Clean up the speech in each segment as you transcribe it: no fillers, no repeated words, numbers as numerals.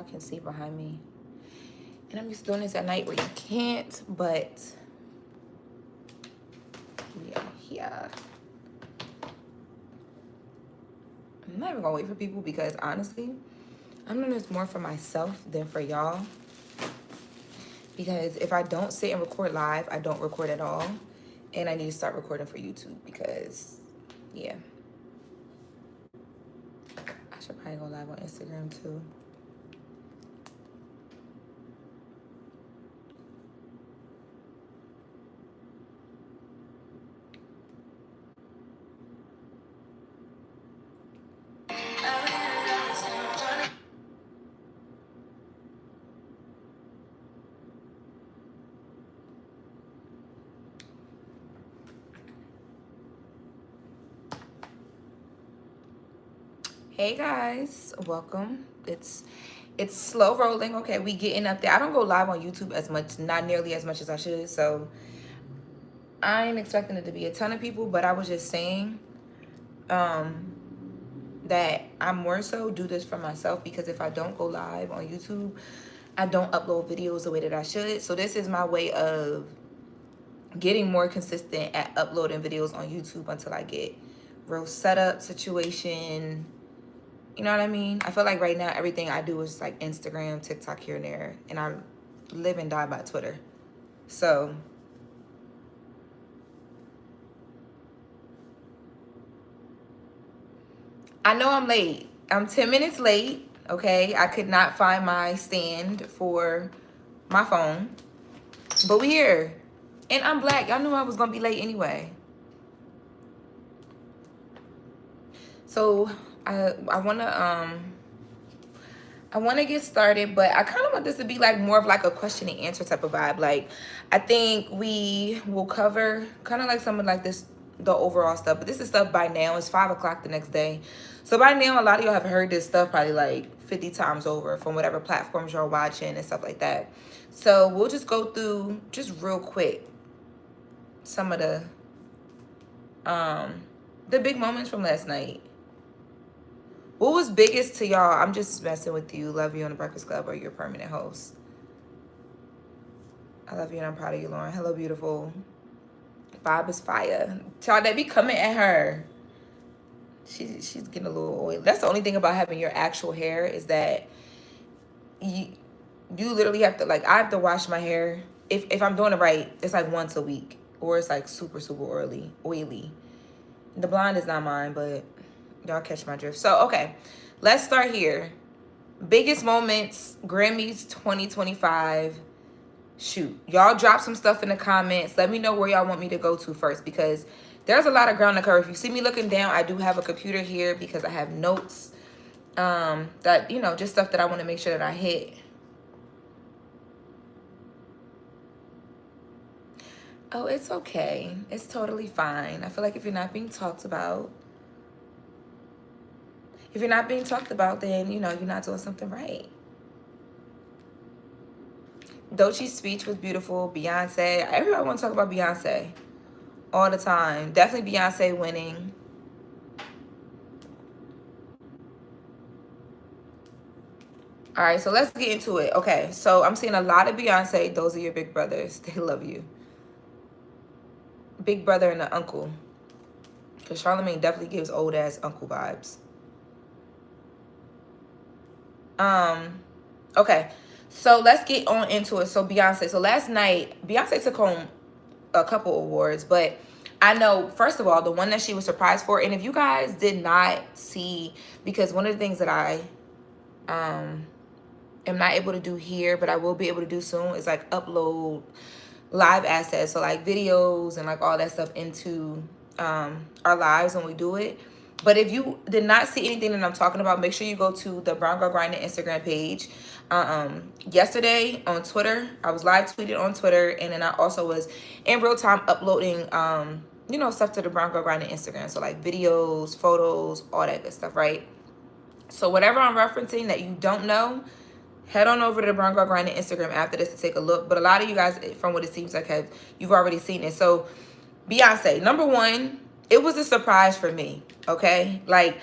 can see behind me. And I'm just doing this at night where you can't, but yeah. I'm not even gonna wait for people because honestly, I'm doing this more for myself than for y'all. Because if I don't sit and record live, I don't record at all. And I need to start recording for YouTube because, yeah. I should probably go live on Instagram too. Hey guys, welcome. It's slow rolling. Okay, we getting up there. I don't go live on YouTube as much, not nearly as much as I should. So I ain't expecting it to be a ton of people, but I was just saying that I more so do this for myself because if I don't go live on YouTube, I don't upload videos the way that I should. So this is my way of getting more consistent at uploading videos on YouTube until I get real setup situation. You know what I mean? I feel like right now everything I do is like Instagram, TikTok here and there. And I live and die by Twitter. So I know I'm late. I'm 10 minutes late. Okay. I could not find my stand for my phone. But we here. And I'm black. Y'all knew I was going to be late anyway. So I want to get started, but I kind of want this to be like more of like a question and answer type of vibe. Like, I think we will cover kind of like some of like this, the overall stuff, but this is stuff by now. It's 5 o'clock the next day. So by now, a lot of y'all have heard this stuff probably like 50 times over from whatever platforms you're watching and stuff like that. So we'll just go through just real quick some of the big moments from last night. What was biggest to y'all? I'm just messing with you. Love you on the Breakfast Club or your permanent host. I love you and I'm proud of you, Loren. Hello, beautiful. Bob is fire. Y'all, they be coming at her. She's getting a little oily. That's the only thing about having your actual hair is that you literally have to, like, I have to wash my hair. If I'm doing it right, it's like once a week. Or it's like super, super oily. The blonde is not mine, but y'all catch my drift. So, okay, let's start here. Biggest moments, Grammys 2025. Shoot, y'all drop some stuff in the comments. Let me know where y'all want me to go to first because there's a lot of ground to cover. If you see me looking down, I do have a computer here because I have notes that, you know, just stuff that I want to make sure that I hit. Oh, it's okay. It's totally fine. I feel like if you're not being talked about, then, you know, you're not doing something right. Doechie's speech was beautiful. Beyonce. Everybody want to talk about Beyonce all the time. Definitely Beyonce winning. All right, so let's get into it. Okay, so I'm seeing a lot of Beyonce. Those are your big brothers. They love you. Big brother and an uncle. Because Charlamagne definitely gives old-ass uncle vibes. Okay, so let's get on into it. So Beyonce. So last night, Beyonce took home a couple awards, but I know, first of all, the one that she was surprised for, and if you guys did not see, because one of the things that I am not able to do here, but I will be able to do soon, is like upload live assets, so like videos and like all that stuff into our lives when we do it. But if you did not see anything that I'm talking about, make sure you go to the Brown Girl Grinding Instagram page. Yesterday on Twitter, I was live tweeted on Twitter, and then I also was in real time uploading you know, stuff to the Brown Girl Grinding Instagram. So like videos, photos, all that good stuff, right? So whatever I'm referencing that you don't know, head on over to the Brown Girl Grinding Instagram after this to take a look. But a lot of you guys, from what it seems like, you've already seen it. So Beyonce, number one, it was a surprise for me, okay? Like,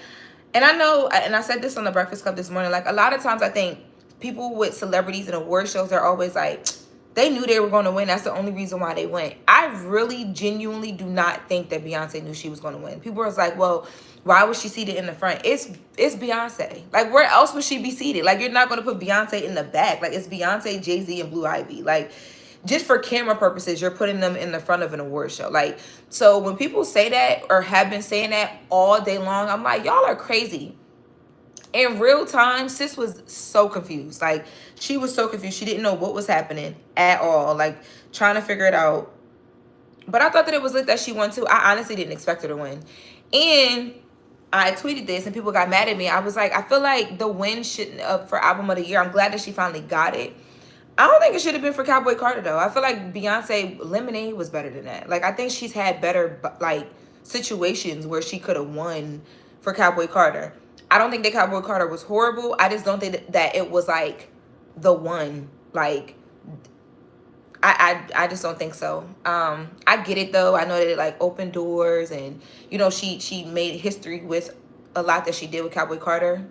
and I know, and I said this on the Breakfast Club this morning, like a lot of times I think people with celebrities and award shows, they're always like, they knew they were going to win. That's the only reason why they went. I really genuinely do not think that Beyonce knew she was going to win. People was like, well, why was she seated in the front? It's Beyonce. Like, where else would she be seated? Like, you're not going to put Beyonce in the back. Like, it's Beyonce, Jay-Z, and Blue Ivy. Like, just for camera purposes, you're putting them in the front of an award show. Like, so when people say that or have been saying that all day long, I'm like, y'all are crazy. In real time, sis was so confused. Like, she was so confused. She didn't know what was happening at all. Like, trying to figure it out. But I thought that it was lit that she won too. I honestly didn't expect her to win. And I tweeted this and people got mad at me. I was like, I feel like the win shouldn't up for album of the year. I'm glad that she finally got it. I don't think it should have been for Cowboy Carter though. I feel like Beyonce Lemonade was better than that. Like, I think she's had better like situations where she could have won for Cowboy Carter. I don't think that Cowboy Carter was horrible. I just don't think that it was like the one. Like, I just don't think so. I get it though. I know that it like opened doors, and you know she made history with a lot that she did with Cowboy Carter.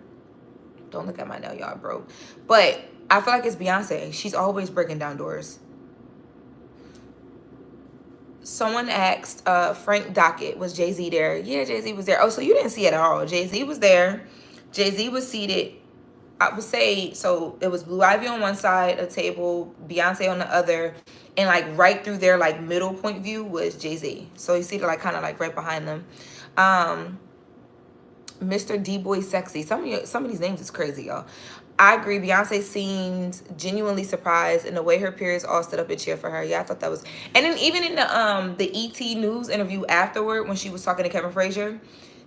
Don't look at my nail, y'all, bro. But I feel like it's Beyonce. She's always breaking down doors. Someone asked, Frank Dockett, was Jay-Z there? Yeah, Jay-Z was there. Oh, so you didn't see it at all. Jay-Z was there. Jay-Z was seated, I would say, so it was Blue Ivy on one side of the table, Beyonce on the other, and like right through their like middle point view was Jay-Z. So you see it like kind of like right behind them. Mr. D-Boy Sexy. Some of these names is crazy, y'all. I agree. Beyonce seemed genuinely surprised in the way her peers all stood up and cheered for her. Yeah, I thought that was. And then even in the ET News interview afterward, when she was talking to Kevin Frazier,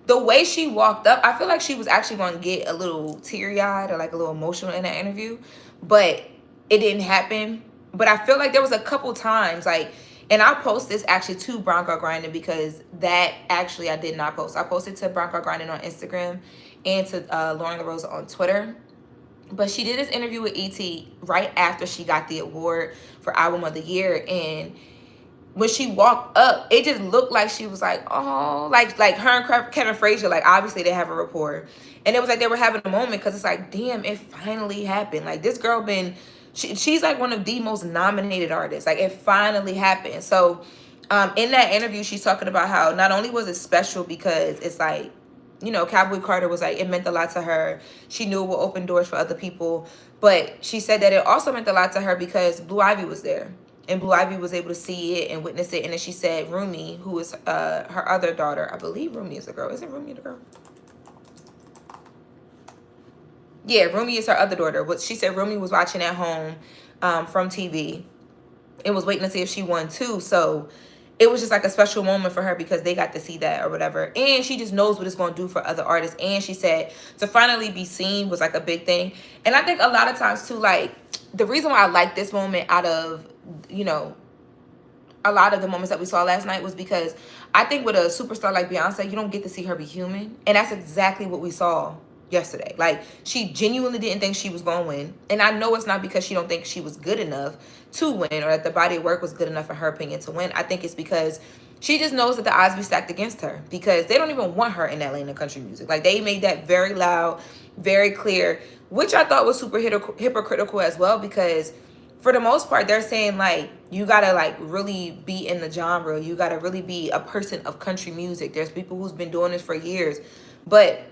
the way she walked up, I feel like she was actually going to get a little teary-eyed or like a little emotional in that interview, but it didn't happen. But I feel like there was a couple times like, and I'll post this actually to Bronco Grinding, because that actually I did not post. I posted to Bronco Grinding on Instagram and to Loren LoRosa on Twitter. But she did this interview with E.T. right after she got the award for Album of the Year. And when she walked up, it just looked like she was like, oh, like her and Kevin Frazier, like obviously they have a rapport. And it was like they were having a moment, because it's like, damn, it finally happened. Like, this girl she's like one of the most nominated artists. Like, it finally happened. So in that interview, she's talking about how not only was it special because it's like, you know, Cowboy Carter was like, it meant a lot to her. She knew it would open doors for other people. But she said that it also meant a lot to her because Blue Ivy was there. And Blue Ivy was able to see it and witness it. And then she said Rumi, who is her other daughter. I believe Rumi is a girl. Isn't Rumi the girl? Yeah, Rumi is her other daughter. But she said Rumi was watching at home from TV and was waiting to see if she won too. So it was just like a special moment for her because they got to see that or whatever. And she just knows what it's going to do for other artists. And she said to finally be seen was like a big thing. And I think a lot of times too, like the reason why I like this moment out of, you know, a lot of the moments that we saw last night was because I think with a superstar like Beyonce, you don't get to see her be human. And that's exactly what we saw yesterday. Like, she genuinely didn't think she was going to win. And I know it's not because she don't think she was good enough to win or that the body of work was good enough in her opinion to win. I think it's because she just knows that the odds be stacked against her because they don't even want her in that lane of country music. Like, they made that very loud, very clear, which I thought was super hypocritical as well, because for the most part, they're saying, like, you got to, like, really be in the genre. You got to really be a person of country music. There's people who's been doing this for years. But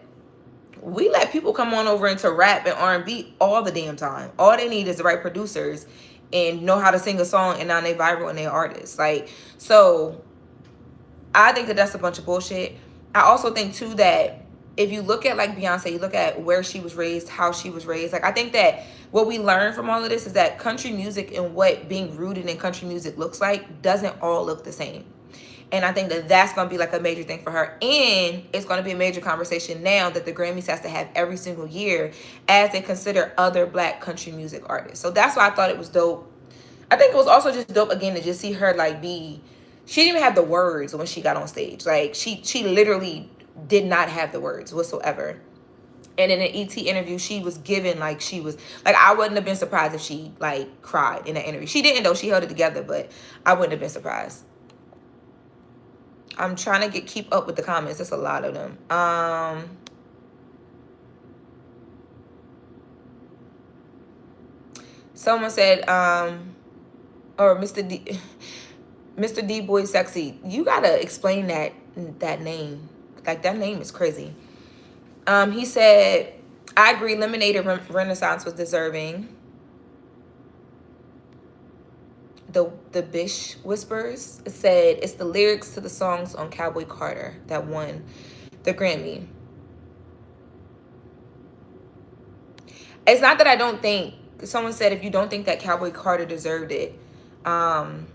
we let people come on over into rap and R&B all the damn time. All they need is the right producers and know how to sing a song, and now they viral and they artists. Like, so I think that that's a bunch of bullshit. I also think, too, that if you look at, like, Beyonce, you look at where she was raised, how she was raised. Like, I think that what we learn from all of this is that country music and what being rooted in country music looks like doesn't all look the same. And I think that that's going to be like a major thing for her. And it's going to be a major conversation now that the Grammys has to have every single year as they consider other Black country music artists. So that's why I thought it was dope. I think it was also just dope, again, to just see her, like, she didn't even have the words when she got on stage. Like, she literally did not have the words whatsoever. And in an ET interview, she was given, like, she was, like, I wouldn't have been surprised if she, like, cried in that interview. She didn't, though. She held it together, but I wouldn't have been surprised. I'm trying to keep up with the comments. There's a lot of them. Someone said, or Mr. D Boy Sexy. You gotta explain that name. Like, that name is crazy. He said, I agree, Lemonade and Renaissance was deserving. The Bish Whispers said it's the lyrics to the songs on Cowboy Carter that won the Grammy. It's not that I don't think, someone said if you don't think that Cowboy Carter deserved it, album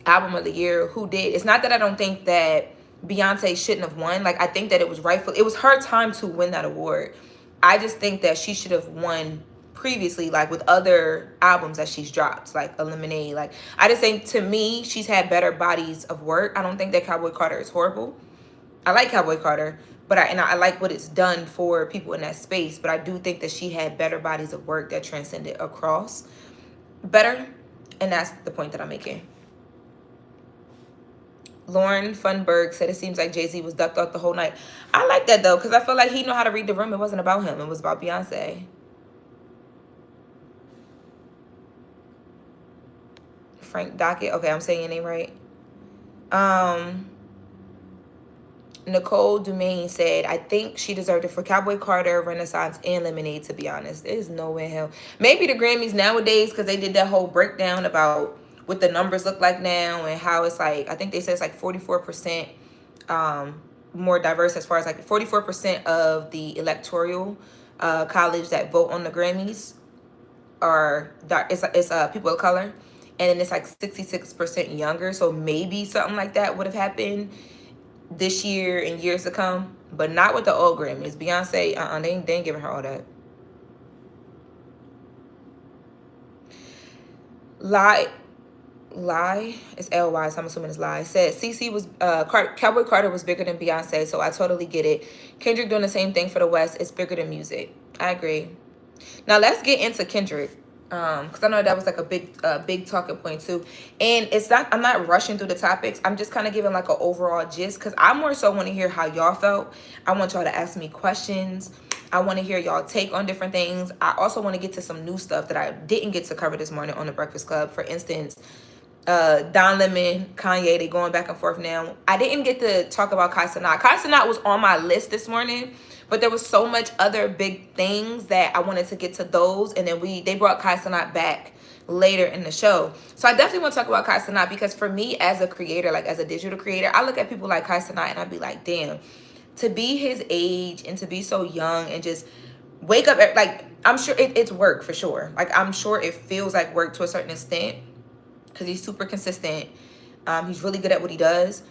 of the year, who did? It's not that I don't think that Beyonce shouldn't have won. Like, I think that it was rightful. It was her time to win that award. I just think that she should have won previously, like with other albums that she's dropped, like Lemonade. Like, I just think, to me, she's had better bodies of work. I don't think that Cowboy Carter is horrible. I like Cowboy Carter, but I like what it's done for people in that space. But I do think that she had better bodies of work that transcended across better, and that's the point that I'm making. Loren Funberg said it seems like Jay-Z was ducked off the whole night. I like that, though, because I feel like he knew how to read the room. It wasn't about him. It was about Beyonce. Frank Dockett. Okay, I'm saying your name right. Nicole Dumaine said, I think she deserved it for Cowboy Carter, Renaissance, and Lemonade, to be honest. There's no way in hell. Maybe the Grammys nowadays, because they did that whole breakdown about what the numbers look like now and how it's like, I think they said it's like 44% more diverse, as far as like 44% of the electoral college that vote on the Grammys are it's people of color, and then it's like 66% younger. So maybe something like that would have happened this year and years to come, but not with the old Grammys. Beyonce, they ain't giving her all that. Lie, it's L-Y, so I'm assuming it's Lie. Said CC was Cowboy Carter was bigger than Beyonce, so I totally get it. Kendrick doing the same thing for the West. It's bigger than music. I agree. Now let's get into Kendrick, because I know that was like a big talking point too. And it's not, I'm not rushing through the topics. I'm just kind of giving like an overall gist, because I more so want to hear how y'all felt. I want y'all to ask me questions. I want to hear y'all take on different things. I also want to get to some new stuff that I didn't get to cover this morning on the Breakfast Club. For instance, Don Lemon, Kanye, they going back and forth now. I didn't get to talk about Kai Cenat. Kai Cenat was on my list this morning, but there was so much other big things that I wanted to get to those, and then they brought Kai Cenat back later in the show. So I definitely want to talk about Kai Cenat, because for me as a creator, like as a digital creator, I look at people like Kai Cenat and I'd be like, damn, to be his age and to be so young and just wake up, like, I'm sure it's work for sure. Like, I'm sure it feels like work to a certain extent, because he's super consistent. He's really good at what he does.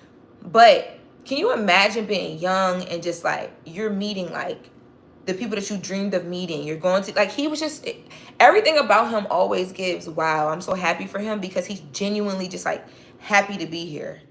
But can you imagine being young and just like, you're meeting like the people that you dreamed of meeting? You're going to, like, he was just, everything about him always gives, wow, I'm so happy for him, because he's genuinely just like happy to be here.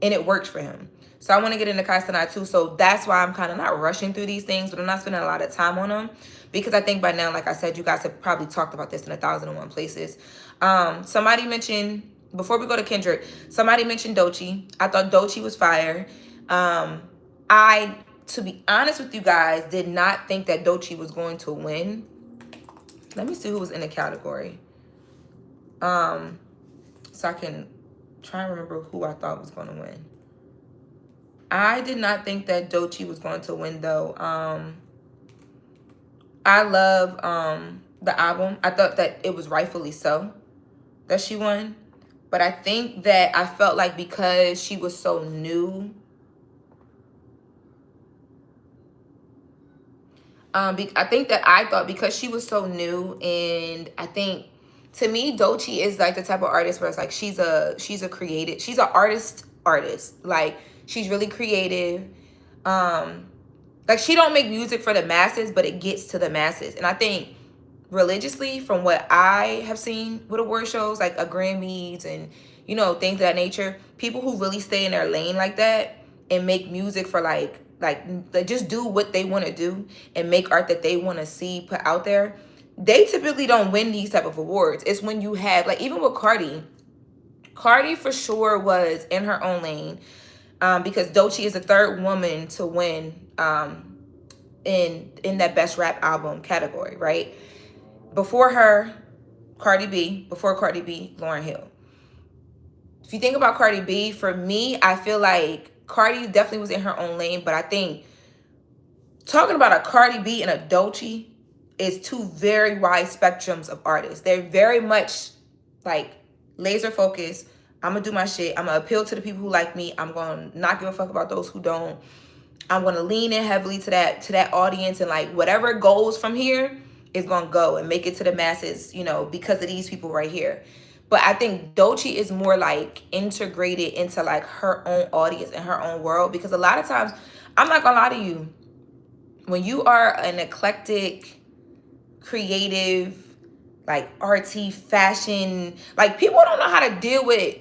And it works for him. So I want to get into Kai Cenat too. So that's why I'm kind of not rushing through these things, but I'm not spending a lot of time on them, because I think by now, like I said, you guys have probably talked about this in 1,001 places. Somebody mentioned, before we go to Kendrick, somebody mentioned Doechii. I thought Doechii was fire. To be honest with you guys, did not think that Doechii was going to win. Let me see who was in the category. So I can try and remember who I thought was going to win. I did not think that Doechii was going to win, though. I love the album. I thought that it was rightfully so that she won. But I think that I felt like because she was so new, I thought because she was so new, and I think, to me, Doechii is like the type of artist where it's like she's an artist. Like, she's really creative. Like, she don't make music for the masses, but it gets to the masses. And I think religiously, from what I have seen with award shows like a Grammys and, you know, things of that nature, people who really stay in their lane like that and make music for like they just do what they want to do and make art that they want to see put out there, they typically don't win these type of awards. It's when you have, like, even with Cardi for sure was in her own lane, because Doechii is the third woman to win in that best rap album category, right? Before her, Cardi B, before Cardi B, Lauryn Hill. If you think about Cardi B, for me, I feel like Cardi definitely was in her own lane, but I think talking about a Cardi B and a Dolce is two very wide spectrums of artists. They're very much like laser focused. I'm gonna do my shit. I'm gonna appeal to the people who like me. I'm gonna not give a fuck about those who don't. I'm gonna lean in heavily to that audience, and like whatever goes from here is gonna go and make it to the masses, you know, because of these people right here. But I think Dolce is more like integrated into like her own audience and her own world, because a lot of times, I'm not gonna lie to you, when you are an eclectic, creative, like artsy, fashion, like people don't know how to deal with,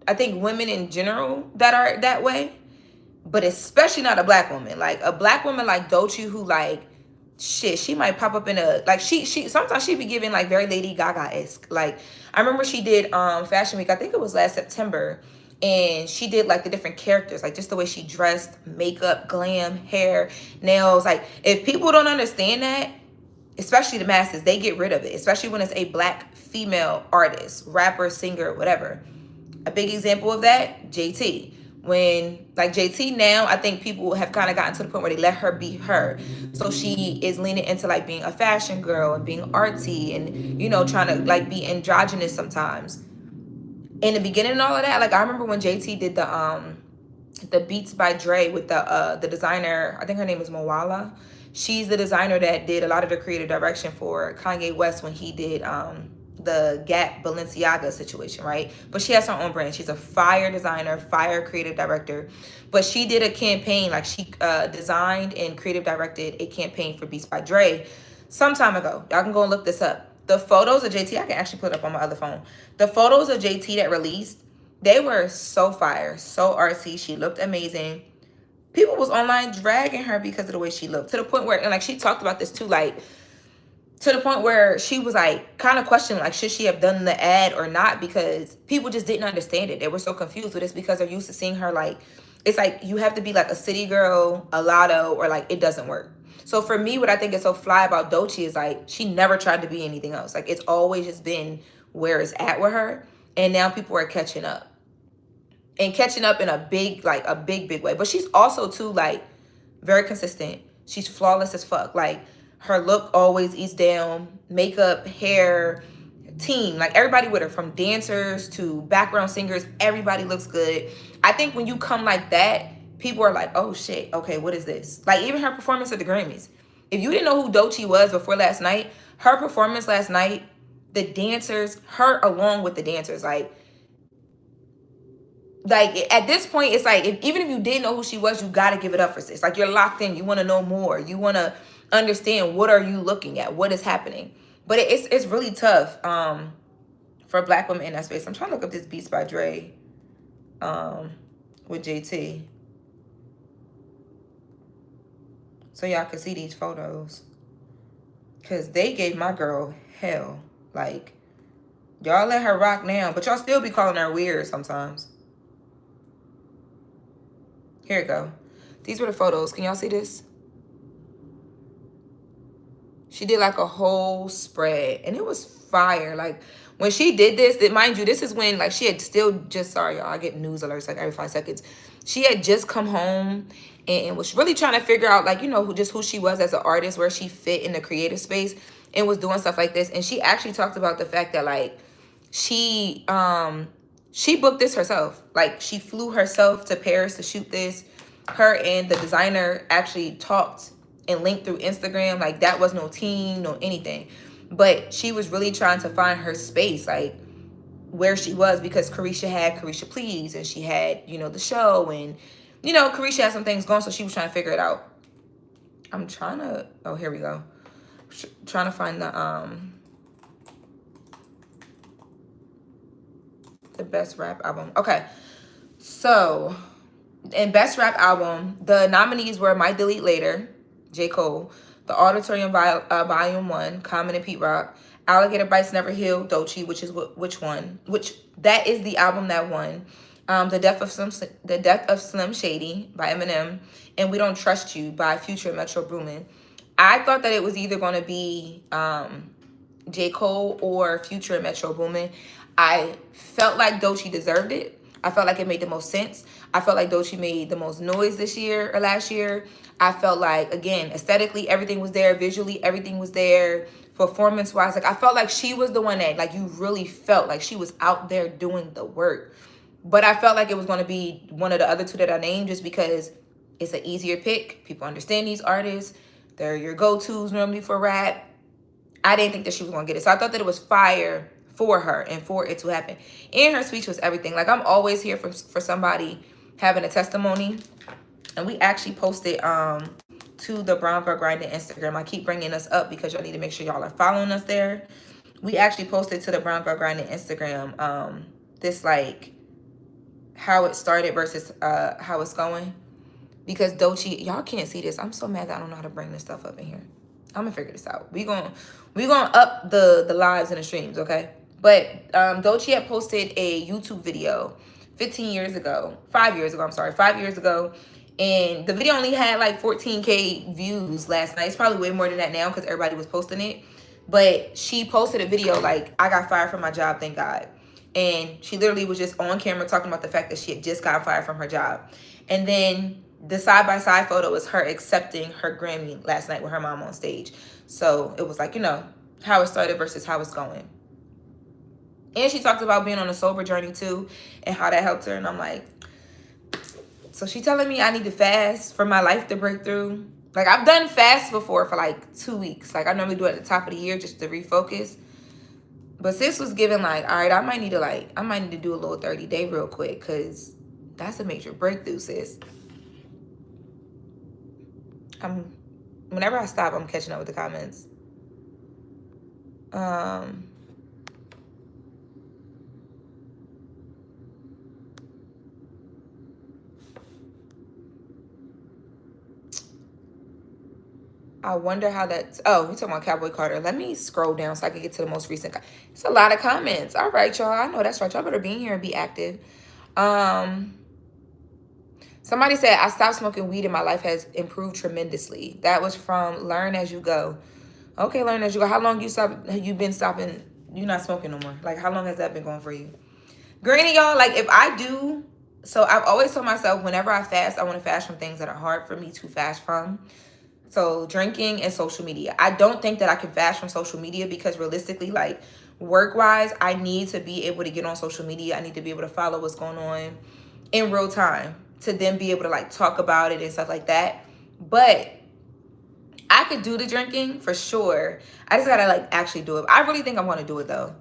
I think, women in general that are that way, but especially not a black woman. Like a black woman like Dolce, who like, shit, she might pop up in a, like she sometimes she be giving like very Lady Gaga-esque. Like I remember she did Fashion Week, I think it was last September, and she did like the different characters, like just the way she dressed, makeup, glam, hair, nails. Like if people don't understand that, especially the masses, they get rid of it, especially when it's a black female artist, rapper, singer, whatever. A big example of that, JT. When like JT now, I think people have kind of gotten to the point where they let her be her. So she is leaning into like being a fashion girl and being artsy and, you know, trying to like be androgynous sometimes. In the beginning and all of that, like I remember when JT did the Beats by Dre with the designer, I think her name is Moala. She's the designer that did a lot of the creative direction for Kanye West when he did the Gap Balenciaga situation, right? But she has her own brand. She's a fire designer, fire creative director. But she did a campaign, like she designed and creative directed a campaign for Beats by Dre some time ago. Y'all can go and look this up. The photos of JT, I can actually put it up on my other phone. The photos of JT that released, they were so fire, so artsy. She looked amazing. People was online dragging her because of the way she looked, to the point where, and like she talked about this too, like to the point where she was like kind of questioning, like, should she have done the ad or not? Because people just didn't understand it. They were so confused with this because they're used to seeing her like, it's like you have to be like a city girl, a lotto, or like it doesn't work. So for me, what I think is so fly about Dolce is like she never tried to be anything else. Like it's always just been where it's at with her. And now people are catching up. And catching up in a big, like a big way. But she's also too like very consistent. She's flawless as fuck. Like her look always eats down, makeup, hair, team, like everybody with her, from dancers to background singers, everybody looks good. I think when you come like that, people are like, oh shit, okay, what is this? Like even her performance at the Grammys. If you didn't know who Dolce was before last night, her performance last night, the dancers, her along with the dancers, like at this point, it's like, even if you didn't know who she was, you got to give it up for sis. Like you're locked in. You want to know more. You want to understand, what are you looking at? What is happening? But it's really tough for black women in that space. I'm trying to look up this Beats by Dre with JT, so y'all can see these photos, because they gave my girl hell. Like y'all let her rock now, but y'all still be calling her weird sometimes. Here we go. These were the photos. Can y'all see this? She did like a whole spread and it was fire. Like when she did this, that, mind you, this is when like she had still just, sorry y'all, I get news alerts like every 5 seconds. She had just come home and was really trying to figure out, like, you know, who she was as an artist, where she fit in the creative space, and was doing stuff like this. And she actually talked about the fact that like she booked this herself. Like she flew herself to Paris to shoot this. Her and the designer actually talked and linked through Instagram. Like that was no team, no anything. But she was really trying to find her space, like where she was, because Carisha had Carisha Please, and she had, you know, the show, and, you know, Carisha had some things going, so she was trying to figure it out. I'm trying to, oh, here we go. Trying to find the best rap album. Okay, so in best rap album, the nominees were Might Delete Later, J. Cole, The Auditorium Volume 1, Common and Pete Rock, Alligator Bites Never Heal, Dolce, which that is the album that won. The Death of Slim Shady by Eminem, and We Don't Trust You by Future and Metro Boomin. I thought that it was either going to be J. Cole or Future and Metro Boomin. I felt like Doechii deserved it. I felt like it made the most sense. I felt like Doechii made the most noise this year or last year. I felt like, again, aesthetically, everything was there. Visually, everything was there. Performance-wise, like, I felt like she was the one that, like, you really felt like she was out there doing the work. But I felt like it was going to be one of the other two that I named just because it's an easier pick. People understand these artists. They're your go-tos normally for rap. I didn't think that she was going to get it. So I thought that it was fire for her and for it to happen. And her speech was everything. Like, I'm always here for somebody having a testimony. And we actually posted to the Brown Girl Grinding Instagram. I keep bringing us up because y'all need to make sure y'all are following us there. We actually posted to the Brown Girl Grinding Instagram this, like, how it started versus how it's going. Because Doechii, y'all can't see this. I'm so mad that I don't know how to bring this stuff up in here. I'm gonna figure this out. We gonna up the lives and the streams, okay? But Doechii had posted a YouTube video 5 years ago, and the video only had like 14K views last night. It's probably way more than that now because everybody was posting it. But she posted a video like, I got fired from my job, thank God. And she literally was just on camera talking about the fact that she had just got fired from her job. And then the side-by-side photo was her accepting her Grammy last night with her mom on stage. So it was like, you know, how it started versus how it's going. And she talked about being on a sober journey too and how that helped her. And I'm like, so she telling me I need to fast for my life to break through. Like, I've done fasts before for like 2 weeks. Like, I normally do it at the top of the year just to refocus. But sis was giving like, all right, I might need to do a little 30-day real quick because that's a major breakthrough, sis. Whenever I stop, I'm catching up with the comments. I wonder how that's... Oh, we talking about Cowboy Carter. Let me scroll down so I can get to the most recent... It's a lot of comments. All right, y'all. I know that's right. Y'all better be in here and be active. Somebody said, I stopped smoking weed and my life has improved tremendously. That was from Learn As You Go. Okay, Learn As You Go. How long you been stopping? You're not smoking no more. Like, how long has that been going for you? Granted, y'all, like, if I do... So I've always told myself whenever I fast, I want to fast from things that are hard for me to fast from. So drinking and social media. I don't think that I can fast from social media because realistically, like, work-wise, I need to be able to get on social media. I need to be able to follow what's going on in real time to then be able to, like, talk about it and stuff like that. But I could do the drinking for sure. I just gotta, like, actually do it. I really think I want to do it, though.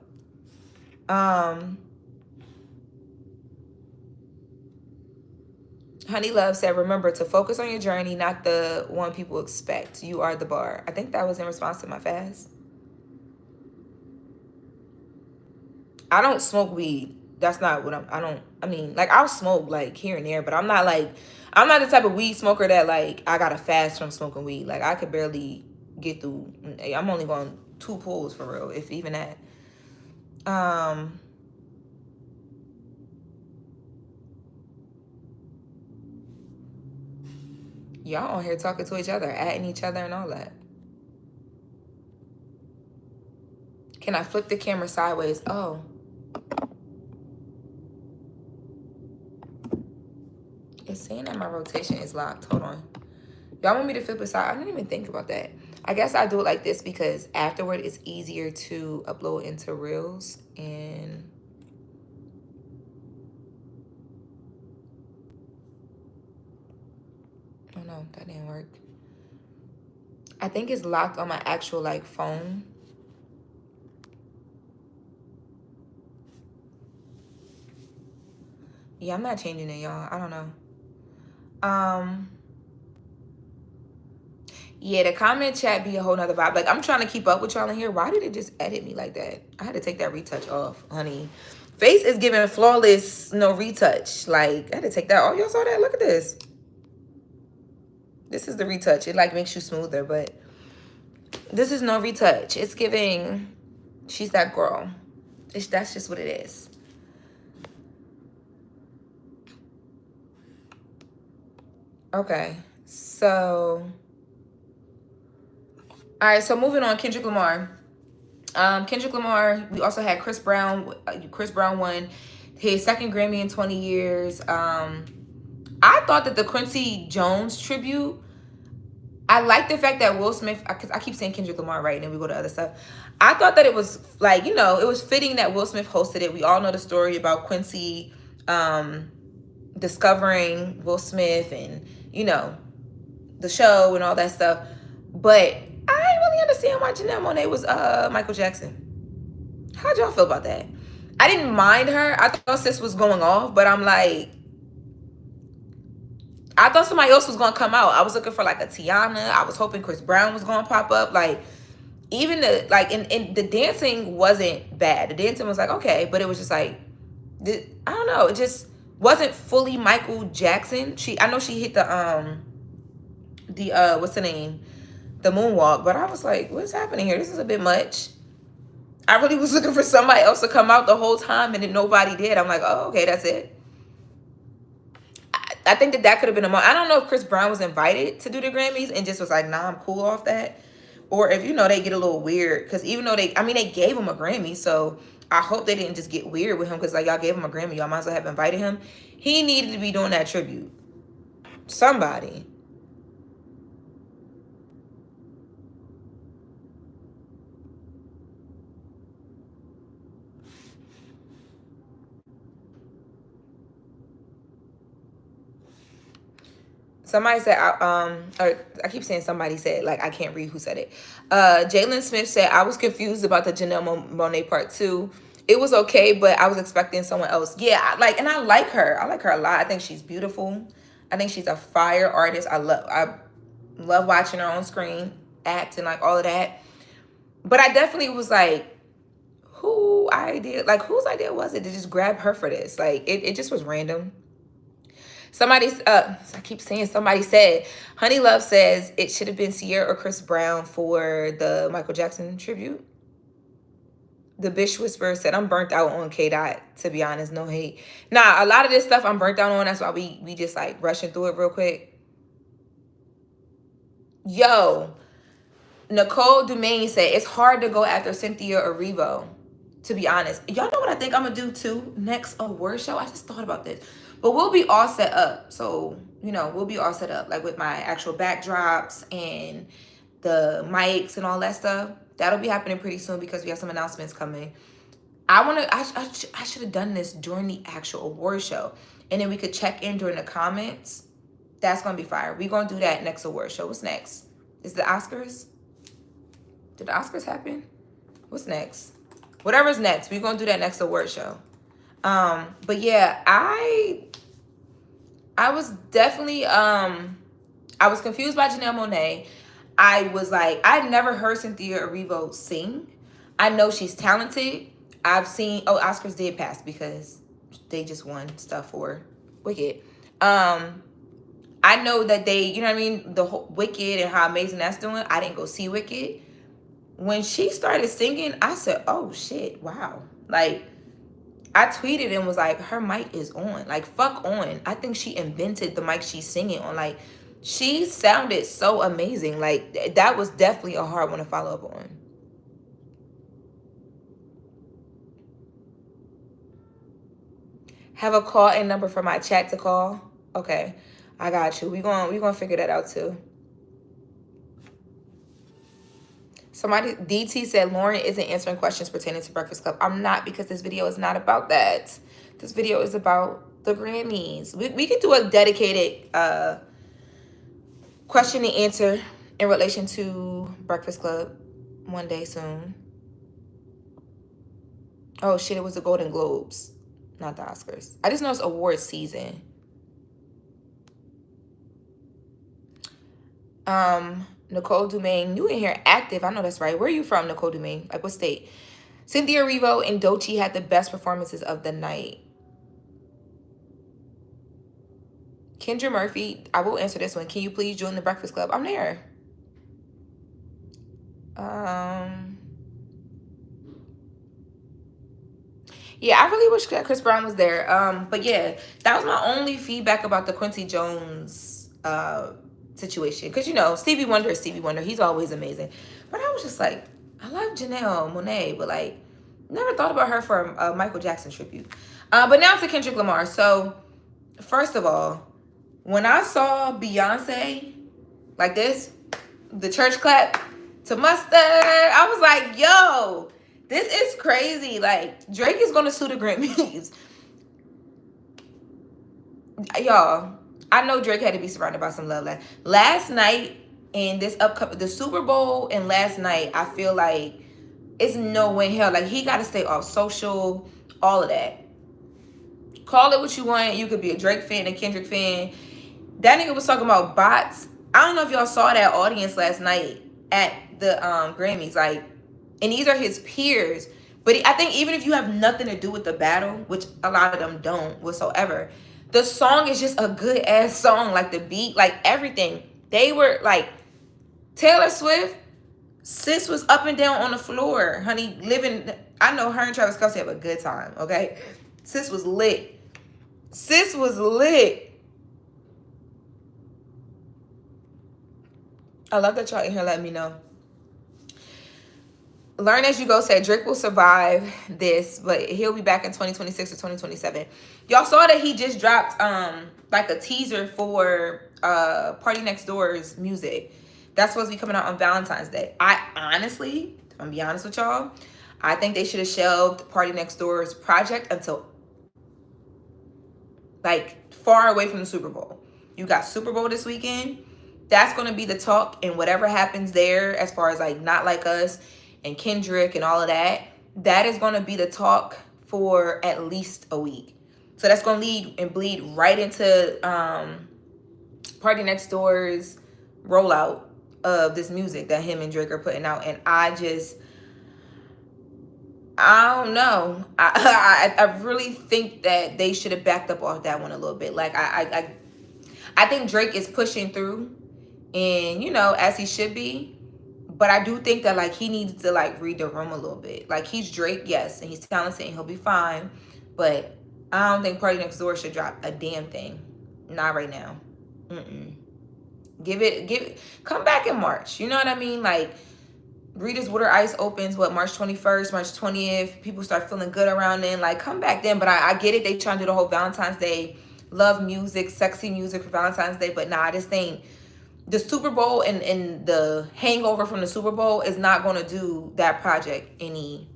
Honey Love said, remember to focus on your journey, not the one people expect. You are the bar. I think that was in response to my fast. I don't smoke weed. That's not what I mean, like, I'll smoke, like, here and there, but I'm not the type of weed smoker that, like, I gotta fast from smoking weed. Like, I could barely get through. I'm only going 2 pulls for real, if even that. Y'all on here talking to each other, adding each other and all that. Can I flip the camera sideways? Oh. It's saying that my rotation is locked. Hold on. Y'all want me to flip it side? I didn't even think about that. I guess I do it like this because afterward it's easier to upload into Reels. And oh no, that didn't work. I think it's locked on my actual, like, phone. Yeah, I'm not changing it, y'all. I don't know. Yeah, the comment chat be a whole nother vibe. Like, I'm trying to keep up with y'all in here. Why did it just edit me like that? I had to take that retouch off, honey. Face is giving flawless, no retouch. Like, I had to take that off. Y'all saw that? Look at this. This is the retouch. It, like, makes you smoother, but this is no retouch. It's giving, she's that girl. That's just what it is. Okay, so... All right, so moving on, Kendrick Lamar. Kendrick Lamar. We also had Chris Brown. Chris Brown won his second Grammy in 20 years. I thought that the Quincy Jones tribute, I like the fact that Will Smith, because I keep saying Kendrick Lamar, right? And then we go to other stuff. I thought that it was like, you know, it was fitting that Will Smith hosted it. We all know the story about Quincy discovering Will Smith and, you know, the show and all that stuff. But I didn't really understand why Janelle Monáe was Michael Jackson. How'd y'all feel about that? I didn't mind her. I thought sis was going off, but I'm like, I thought somebody else was going to come out. I was looking for like a Tiana. I was hoping Chris Brown was going to pop up. Like, even the, like, and the dancing wasn't bad. The dancing was like, okay, but it was just like, I don't know. It just wasn't fully Michael Jackson. I know she hit the what's the name? The moonwalk. But I was like, what's happening here? This is a bit much. I really was looking for somebody else to come out the whole time, and then nobody did. I'm like, oh, okay, that's it. I think that could have been a moment. I don't know if Chris Brown was invited to do the Grammys and just was like, nah, I'm cool off that. Or if, you know, they get a little weird. Because even though they gave him a Grammy. So I hope they didn't just get weird with him. Because, like, y'all gave him a Grammy. Y'all might as well have invited him. He needed to be doing that tribute. Somebody. Somebody said, or I keep saying somebody said, like, I can't read who said it. Jalen Smith said, I was confused about the Janelle Monáe part 2. It was okay, but I was expecting someone else. Yeah, and I like her. I like her a lot. I think she's beautiful. I think she's a fire artist. I love watching her on screen, act, and like all of that. But I definitely was like, whose idea was it to just grab her for this? Like, it just was random. Somebody said, Honey Love says it should have been Sierra or Chris Brown for the Michael Jackson tribute. The Bish Whisperer said, I'm burnt out on K-Dot, to be honest, no hate. Nah, a lot of this stuff I'm burnt out on. That's why we just like rushing through it real quick. Yo, Nicole Dumaine said, it's hard to go after Cynthia Erivo, to be honest. Y'all know what I think I'm going to do too next award show? I just thought about this. But we'll be all set up. So, you know, we'll be all set up. Like with my actual backdrops and the mics and all that stuff. That'll be happening pretty soon because we have some announcements coming. I should have done this during the actual award show. And then we could check in during the comments. That's going to be fire. We're going to do that next award show. What's next? Is the Oscars? Did the Oscars happen? What's next? Whatever's next. We're going to do that next award show. But yeah, I was definitely, I was confused by Janelle Monáe. I was like, I've never heard Cynthia Erivo sing. I know she's talented. I've seen, Oscars did pass because they just won stuff for Wicked. I know that they, you know what I mean? The whole Wicked and how amazing that's doing. I didn't go see Wicked. When she started singing, I said, oh shit, wow. Like, I tweeted and was like, her mic is on. Like, fuck on. I think she invented the mic she's singing on. Like, she sounded so amazing. Like, that was definitely a hard one to follow up on. Have a call-in number for my chat to call. Okay, I got you. We gonna figure that out too. Somebody, DT said, Loren isn't answering questions pertaining to Breakfast Club. I'm not, because this video is not about that. This video is about the Grammys. We could do a dedicated question and answer in relation to Breakfast Club one day soon. Oh shit, it was the Golden Globes, not the Oscars. I just know it's award season. Nicole Dumaine, you in here active. I know that's right. Where are you from, Nicole Dumaine? Like, what state? Cynthia Erivo and Doechii had the best performances of the night. Kendra Murphy, I will answer this one. Can you please join the Breakfast Club? I'm there. Yeah, I really wish that Chris Brown was there. But yeah, that was my only feedback about the Quincy Jones situation. Because, you know, Stevie Wonder is Stevie Wonder. He's always amazing. But I was just like, I love Janelle Monáe, but like, never thought about her for a Michael Jackson tribute. But now to Kendrick Lamar. So, first of all, when I saw Beyonce like this, the church clap to Mustard, I was like, yo, this is crazy. Like, Drake is gonna sue the Grammys. Y'all, I know Drake had to be surrounded by some love. Last night in this the Super Bowl and last night, I feel like it's no way in hell. Like, he got to stay off social, all of that. Call it what you want. You could be a Drake fan, a Kendrick fan. That nigga was talking about bots. I don't know if y'all saw that audience last night at the Grammys. Like, and these are his peers. But I think even if you have nothing to do with the battle, which a lot of them don't whatsoever, the song is just a good ass song. Like, the beat, like everything. They were like, Taylor Swift, sis was up and down on the floor, honey, living. I know her and Travis Kelce have a good time, okay? Sis was lit. Sis was lit. I love that y'all in here letting me know. Learn As You Go said Drake will survive this, but he'll be back in 2026 or 2027. Y'all saw that he just dropped like a teaser for Party Next Door's music. That's supposed to be coming out on Valentine's Day. I honestly, if I'm be honest with y'all, I think they should have shelved Party Next Door's project until like far away from the Super Bowl. You got Super Bowl this weekend. That's going to be the talk, and whatever happens there as far as like Not Like Us and Kendrick and all of that, that is going to be the talk for at least a week. So that's going to lead and bleed right into Party Next Door's rollout of this music that him and Drake are putting out. And I don't know. I really think that they should have backed up off that one a little bit. Like, I think Drake is pushing through, and, you know, as he should be. But I do think that, like, he needs to, like, read the room a little bit. Like, he's Drake, yes, and he's talented, and he'll be fine. But I don't think Party Next Door should drop a damn thing. Not right now. Give it, come back in March. You know what I mean? Like, Rita's Water Ice opens, March 21st, March 20th. People start feeling good around then. Like, come back then. But I get it. They trying to do the whole Valentine's Day love music, sexy music for Valentine's Day. But nah, this thing, the Super Bowl and the hangover from the Super Bowl is not going to do that project any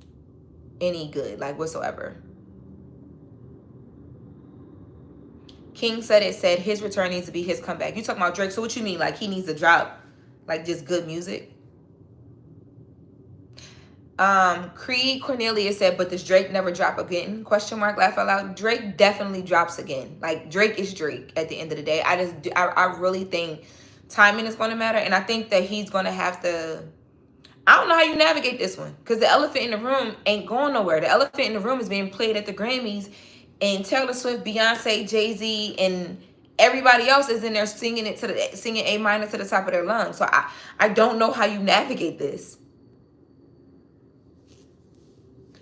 good, like, whatsoever. King said his return needs to be his comeback. You talking about Drake, so what you mean? Like, he needs to drop, like, just good music? Creed Cornelius said, but does Drake never drop again? Question mark, laugh out loud. Drake definitely drops again. Like, Drake is Drake at the end of the day. I really think timing is going to matter, and I think that he's going to have to, I don't know how you navigate this one, because the elephant in the room ain't going nowhere. The elephant in the room is being played at the Grammys, and Taylor Swift, Beyonce, Jay-Z, and everybody else is in there singing A minor to the top of their lungs. So I don't know how you navigate this.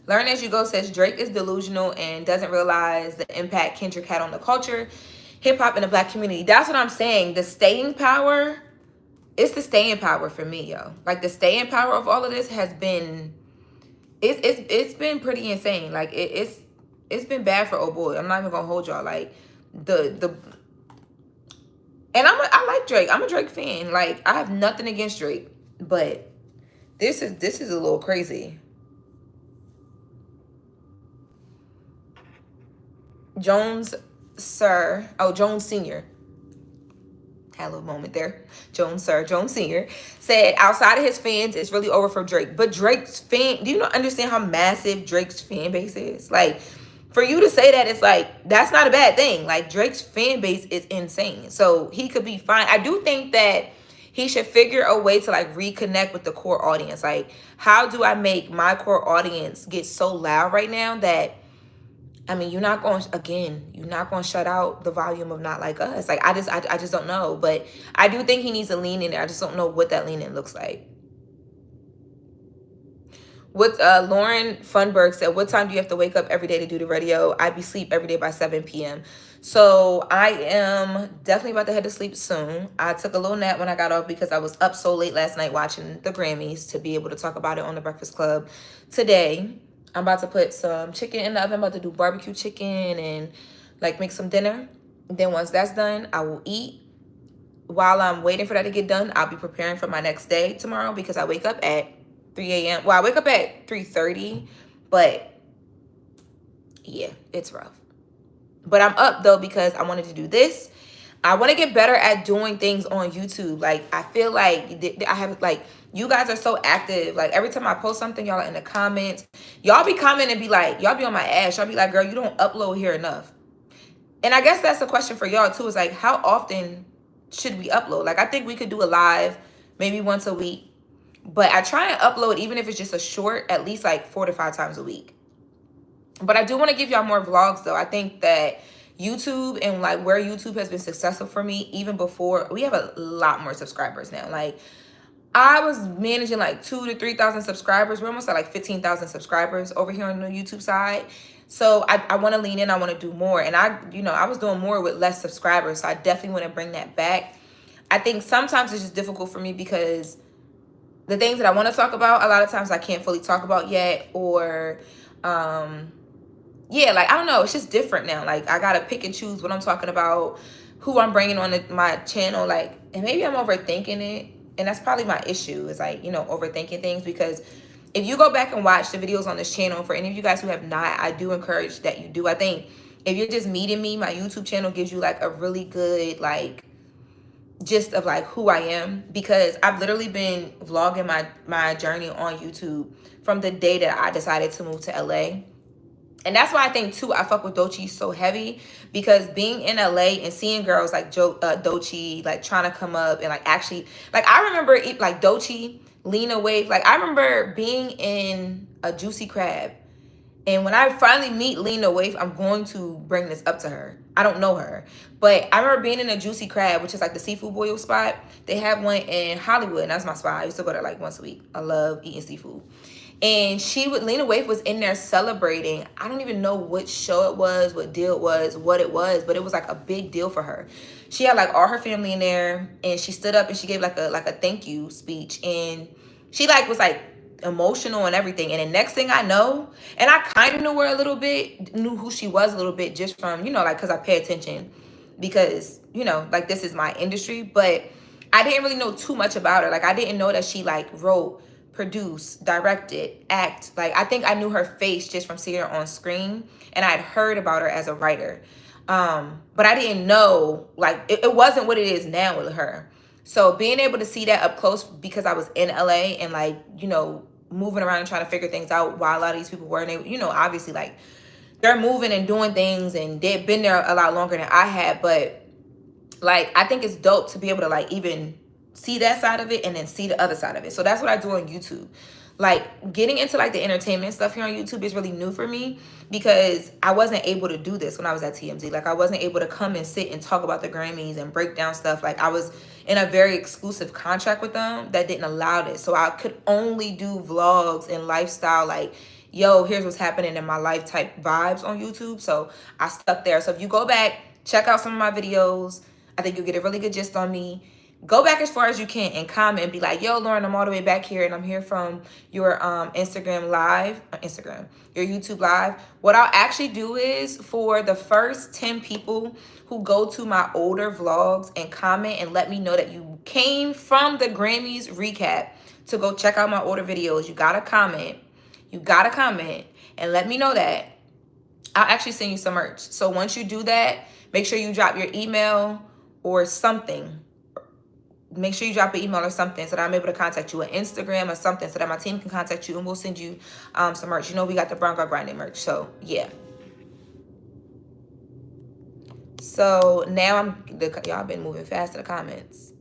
Learn As You Go says Drake is delusional and doesn't realize the impact Kendrick had on the culture, hip-hop, and the black community. That's what I'm saying. The staying power, it's the staying power for me, yo. Like, the staying power of all of this has been, it's been pretty insane. Like, it's been bad for old boy. I'm not even gonna hold y'all. Like, and I like Drake. I'm a Drake fan. Like, I have nothing against Drake, but this is a little crazy. Jones Sr. Had a little moment there. Jones Sr. said outside of his fans, it's really over for Drake. But Drake's fan, do you not understand how massive Drake's fan base is? Like, for you to say that, it's like, that's not a bad thing. Like, Drake's fan base is insane. So he could be fine. I do think that he should figure a way to, like, reconnect with the core audience. Like, how do I make my core audience get so loud right now that, I mean, you're not going to shut out the volume of Not Like Us. Like, I just don't know. But I do think he needs to lean in there. I just don't know what that lean in looks like. What Lauren Funberg said, what time do you have to wake up every day to do the radio? I be sleep every day by 7 p.m. So I am definitely about to head to sleep soon. I took a little nap when I got off because I was up so late last night watching the Grammys to be able to talk about it on the Breakfast Club today. I'm about to put some chicken in the oven. I'm about to do barbecue chicken and like make some dinner. Then once that's done, I will eat. While I'm waiting for that to get done, I'll be preparing for my next day tomorrow because I wake up at 3 a.m. Well, I wake up at 3:30, but yeah, it's rough. But I'm up though because I wanted to do this. I want to get better at doing things on YouTube. Like, I feel like I have, like, you guys are so active. Like, every time I post something, y'all are in the comments. Y'all be commenting and be like, y'all be on my ass. Y'all be like, girl, you don't upload here enough. And I guess that's a question for y'all too, is like, how often should we upload? Like, I think we could do a live maybe once a week. But I try and upload, even if it's just a short, at least like 4 to 5 times a week. But I do want to give y'all more vlogs though. I think that YouTube and like where YouTube has been successful for me, even before, we have a lot more subscribers now. Like, I was managing like 2,000 to 3,000 subscribers. We're almost at like 15,000 subscribers over here on the YouTube side. So I want to lean in. I want to do more. And I was doing more with less subscribers. So I definitely want to bring that back. I think sometimes it's just difficult for me because the things that I want to talk about, a lot of times I can't fully talk about yet. Or, yeah, like, I don't know. It's just different now. Like, I got to pick and choose what I'm talking about, who I'm bringing on my channel. Like, and maybe I'm overthinking it. And that's probably my issue, is like, overthinking things. Because if you go back and watch the videos on this channel, for any of you guys who have not, I do encourage that you do. I think if you're just meeting me, my YouTube channel gives you like a really good like gist of like who I am, because I've literally been vlogging my journey on YouTube from the day that I decided to move to LA. And that's why I think too I fuck with Doechii so heavy, because being in LA and seeing girls like Doechii like trying to come up and like actually, like, I remember like Doechii, Lena Waithe, like I remember being in a Juicy Crab. And when I finally meet Lena Waithe, I'm going to bring this up to her. I don't know her. But I remember being in a Juicy Crab, which is like the seafood boil spot. They have one in Hollywood, and that's my spot. I used to go there like once a week. I love eating seafood. And Lena Waithe was in there celebrating. I don't even know what show it was, what deal it was, what it was, but it was like a big deal for her. She had like all her family in there, and she stood up and she gave like a thank you speech. And she like was like emotional and everything. And the next thing I know, and I kind of knew her a little bit, knew who she was a little bit, just from, like, because I pay attention, because, like, this is my industry. But I didn't really know too much about her. Like, I didn't know that she like wrote, produced, directed, act. Like, I think I knew her face just from seeing her on screen, and I had heard about her as a writer. But I didn't know, like, it wasn't what it is now with her. So being able to see that up close, because I was in LA and like, moving around and trying to figure things out while a lot of these people were, and they, obviously like they're moving and doing things and they've been there a lot longer than I had. But like, I think it's dope to be able to like even see that side of it and then see the other side of it. So that's what I do on YouTube. Like, getting into like the entertainment stuff here on YouTube is really new for me, because I wasn't able to do this when I was at TMZ. Like, I wasn't able to come and sit and talk about the Grammys and break down stuff. Like, I was in a very exclusive contract with them that didn't allow this. So I could only do vlogs and lifestyle, like, yo, here's what's happening in my life type vibes on YouTube. So I stuck there. So if you go back, check out some of my videos, I think you'll get a really good gist on me. Go back as far as you can and comment and be like, yo, Lauren, I'm all the way back here, and I'm here from your Instagram live, your YouTube live. What I'll actually do is, for the first 10 people who go to my older vlogs and comment and let me know that you came from the Grammys recap to go check out my older videos, you gotta comment. You gotta comment and let me know that. I'll actually send you some merch. So once you do that, make sure you drop your email or something. Make sure you drop an email or something so that I'm able to contact you on Instagram or something, so that my team can contact you and we'll send you some merch. We got the Brown Girl Grinding merch. So, yeah. So, now y'all been moving fast in the comments.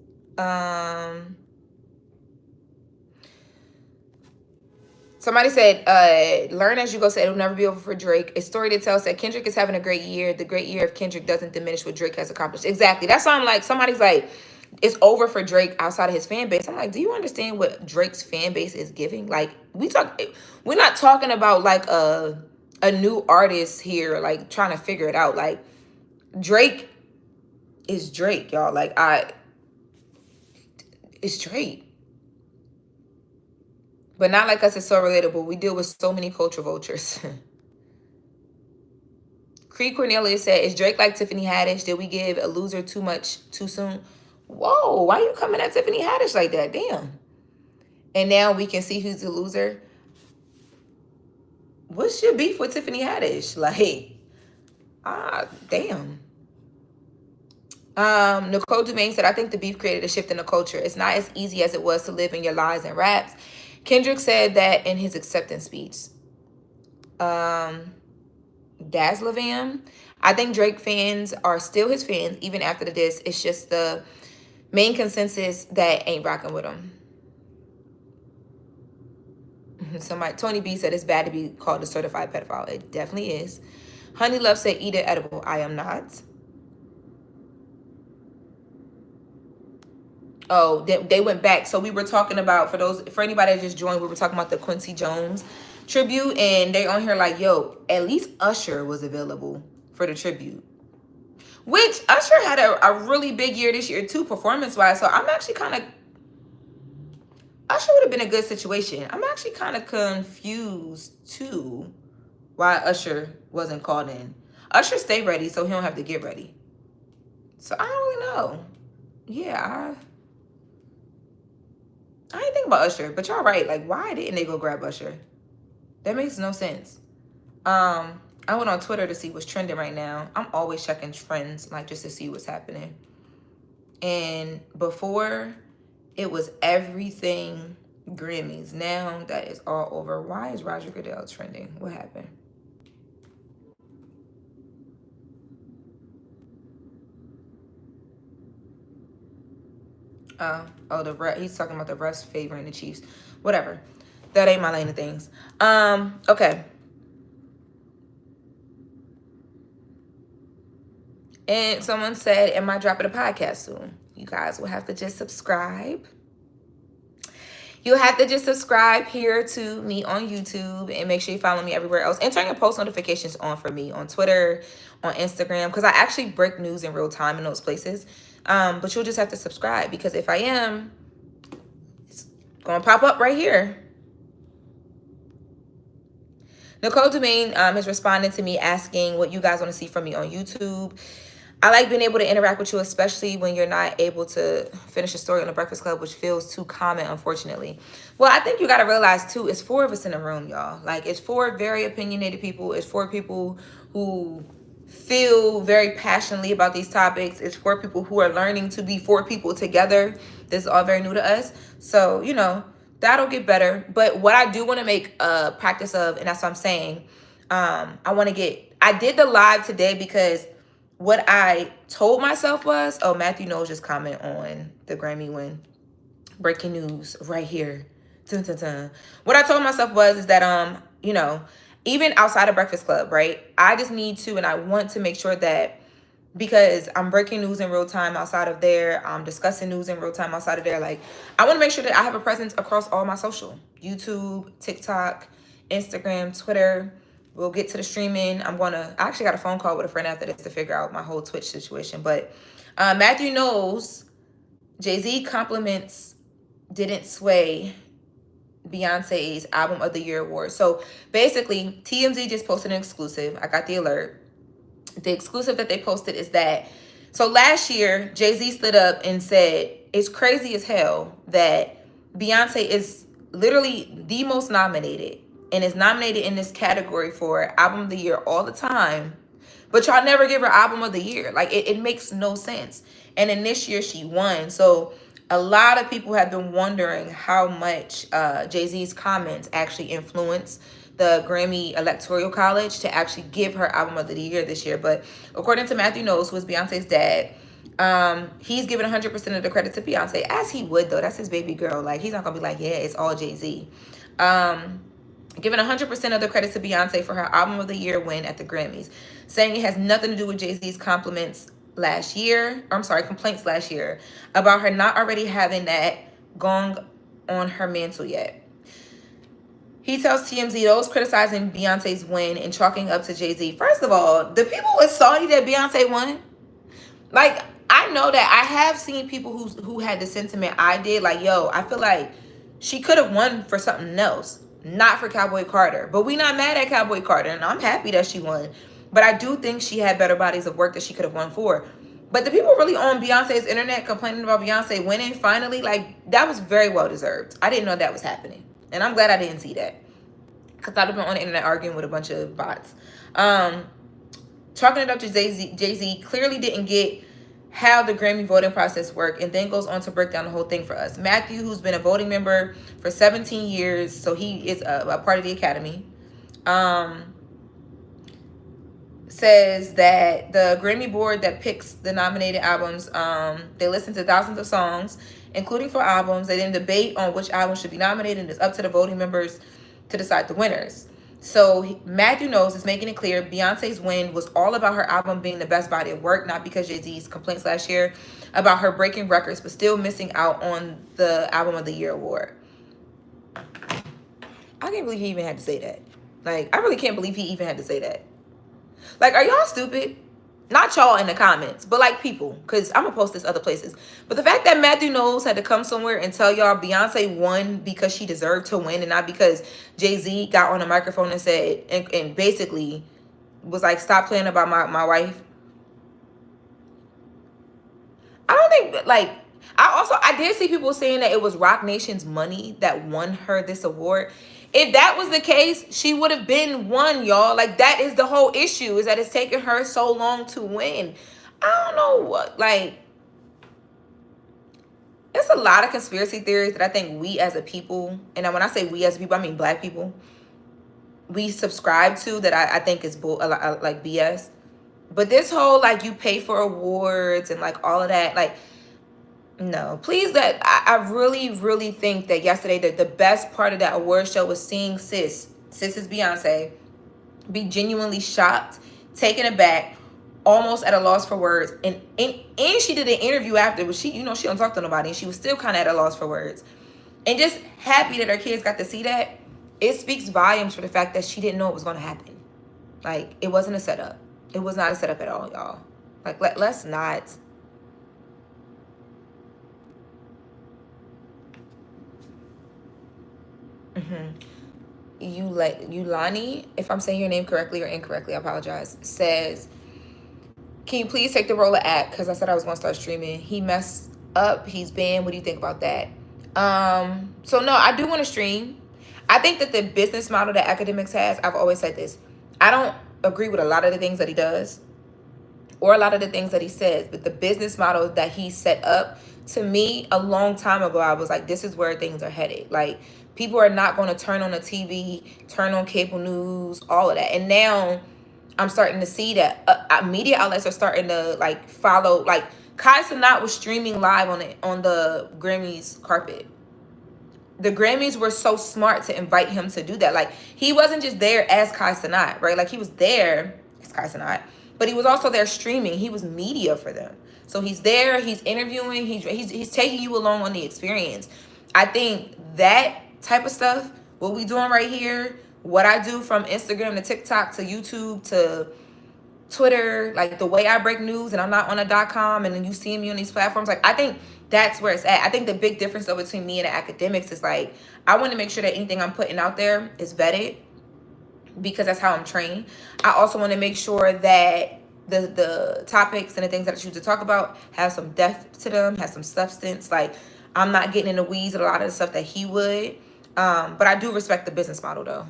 Somebody said, learn as you go, said it'll never be over for Drake. A story to tell said Kendrick is having a great year. The great year of Kendrick doesn't diminish what Drake has accomplished. Exactly. That's why I'm like, somebody's like, it's over for Drake outside of his fan base. I'm like, do you understand what Drake's fan base is giving? Like, we're not talking about like a new artist here, like trying to figure it out. Like, Drake is Drake, y'all. Like, it's Drake. But not like us, it's so relatable. We deal with so many culture vultures. Cree Cornelius said, is Drake like Tiffany Haddish? Did we give a loser too much too soon? Whoa, why you coming at Tiffany Haddish like that? Damn. And now we can see who's the loser. What's your beef with Tiffany Haddish? Like, damn. Nicole Dumaine said, I think the beef created a shift in the culture. It's not as easy as it was to live in your lies and raps. Kendrick said that in his acceptance speech. Daz Levam. I think Drake fans are still his fans, even after the diss. It's just the main consensus that ain't rocking with him. Somebody, Tony B said it's bad to be called a certified pedophile. It definitely is. Honey Love said, eat it edible. I am not. Oh, they went back. So we were talking about, for anybody that just joined, we were talking about the Quincy Jones tribute, and they on here like, yo, at least Usher was available for the tribute. Which Usher had a really big year this year too, performance-wise. So I'm actually kind of, Usher would have been a good situation. I'm actually kind of confused too why Usher wasn't called in. Usher stay ready so he don't have to get ready. So I don't really know. Yeah, I didn't think about Usher, but y'all right. Like, why didn't they go grab Usher? That makes no sense. I went on Twitter to see what's trending right now. I'm always checking trends, like, just to see what's happening. And before, it was everything Grammys. Now that is all over. Why is Roger Goodell trending? What happened? He's talking about the refs favoring the Chiefs. Whatever. That ain't my lane of things. Okay. And someone said, am I dropping a podcast soon? You guys will have to just subscribe. You'll have to just subscribe here to me on YouTube and make sure you follow me everywhere else. And turn your post notifications on for me on Twitter, on Instagram, because I actually break news in real time in those places. But you'll just have to subscribe, because if I am, it's going to pop up right here. Nicole Dumaine is responding to me asking what you guys want to see from me on YouTube. I like being able to interact with you, especially when you're not able to finish a story on the Breakfast Club, which feels too common, unfortunately. Well, I think you got to realize, too, it's 4 of us in the room, y'all. Like, it's 4 very opinionated people. It's 4 people who feel very passionately about these topics. It's 4 people who are learning to be 4 people together. This is all very new to us. So, you know, that'll get better. But what I do want to make a practice of, and that's what I'm saying, I did the live today because what I told myself was, oh, Matthew Knowles just comment on the Grammy win. Breaking news right here. Dun, dun, dun. What I told myself is that, you know, even outside of Breakfast Club, right? I just need to, and I want to make sure that, because I'm breaking news in real time outside of there, I'm discussing news in real time outside of there. Like, I want to make sure that I have a presence across all my social. YouTube, TikTok, Instagram, Twitter. We'll get to the streaming. I actually got a phone call with a friend after this to figure out my whole Twitch situation. But Matthew Knowles, Jay-Z compliments didn't sway Beyonce's Album of the Year award. So basically, TMZ just posted an exclusive. I got the alert. The exclusive that they posted is that, so last year, Jay-Z stood up and said, it's crazy as hell that Beyonce is literally the most nominated and is nominated in this category for Album of the Year all the time, but y'all never give her Album of the Year. Like, it makes no sense. And then this year she won. So a lot of people have been wondering how much Jay-Z's comments actually influenced the Grammy Electoral College to actually give her Album of the Year this year. But according to Matthew Knowles, who is Beyonce's dad, he's giving 100% of the credit to Beyonce, as he would, though. That's his baby girl. Like, he's not gonna be like, yeah, it's all Jay-Z. Giving 100% of the credit to Beyonce for her Album of the Year win at the Grammys, saying it has nothing to do with Jay-Z's compliments last year. I'm sorry, complaints last year about her not already having that gong on her mantle yet. He tells TMZ those criticizing Beyonce's win and chalking up to Jay-Z. First of all, the people was salty that Beyonce won. Like, I know that I have seen people who had the sentiment I did. Like, yo, I feel like she could have won for something else, not for Cowboy Carter. But we not mad at Cowboy Carter, and I'm happy that she won. But I do think she had better bodies of work that she could have won for. But the people really on Beyonce's internet complaining about Beyonce winning finally, like, that was very well deserved. I didn't know that was happening. And I'm glad I didn't see that. Because I'd have been on the internet arguing with a bunch of bots. Chalking it up to Jay-Z clearly didn't get how the Grammy voting process worked, and then goes on to break down the whole thing for us. Matthew, who's been a voting member for 17 years, so he is a part of the Academy, says that the Grammy board that picks the nominated albums, they listen to thousands of songs, including 4 albums. They then debate on which album should be nominated, and it's up to the voting members to decide the winners. So Matthew Knowles is making it clear Beyonce's win was all about her album being the best body of work, not because Jay-Z's complaints last year about her breaking records but still missing out on the Album of the Year award. I can't believe he even had to say that. Like, I really can't believe he even had to say that. Like, are y'all stupid? Not y'all in the comments, but like people, because I'm gonna post this other places. But the fact that Matthew Knowles had to come somewhere and tell y'all Beyonce won because she deserved to win and not because Jay-Z got on a microphone and said, and basically was like, stop playing about my wife. I don't think, like, I did see people saying that it was Roc Nation's money that won her this award. If that was the case, she would have been won, y'all. Like, that is the whole issue, is that it's taken her so long to win. I don't know what, like, there's a lot of conspiracy theories that I think we as a people, and when I say we as a people, I mean black people, we subscribe to that I think is like BS. But this whole, like, you pay for awards and, like, all of that, like, no, please. That I really, really think that yesterday that the best part of that award show was seeing Sis is Beyonce, be genuinely shocked, taken aback, almost at a loss for words, and she did an interview after, but she don't talk to nobody, and she was still kind of at a loss for words, and just happy that her kids got to see that. It speaks volumes for the fact that she didn't know it was going to happen. Like, it wasn't a setup. It was not a setup at all, y'all. Like, let's not. Yulani, if I'm saying your name correctly or incorrectly, I apologize, says, can you please take the role of act? Because I said I was going to start streaming. He messed up. He's banned. What do you think about that? So no, I do want to stream. I think that the business model that Academics has, I've always said this, I don't agree with a lot of the things that he does or a lot of the things that he says, but the business model that he set up, to me, a long time ago, I was like, this is where things are headed. Like, people are not going to turn on the TV, turn on cable news, all of that. And now I'm starting to see that media outlets are starting to, like, follow. Like, Kai Cenat was streaming live on the Grammys carpet. The Grammys were so smart to invite him to do that. Like, he wasn't just there as Kai Cenat, right? Like, he was there as Kai Cenat, but he was also there streaming. He was media for them. So he's there, he's interviewing, he's taking you along on the experience. I think that type of stuff, what we doing right here, what I do from Instagram to TikTok to YouTube to Twitter, like the way I break news and I'm not on a .com and then you see me on these platforms, like, I think that's where it's at. I think the big difference though between me and the Academics is, like, I want to make sure that anything I'm putting out there is vetted because that's how I'm trained. I also want to make sure that the topics and the things that I choose to talk about have some depth to them, have some substance. Like, I'm not getting in the weeds of a lot of the stuff that he would. But I do respect the business model though.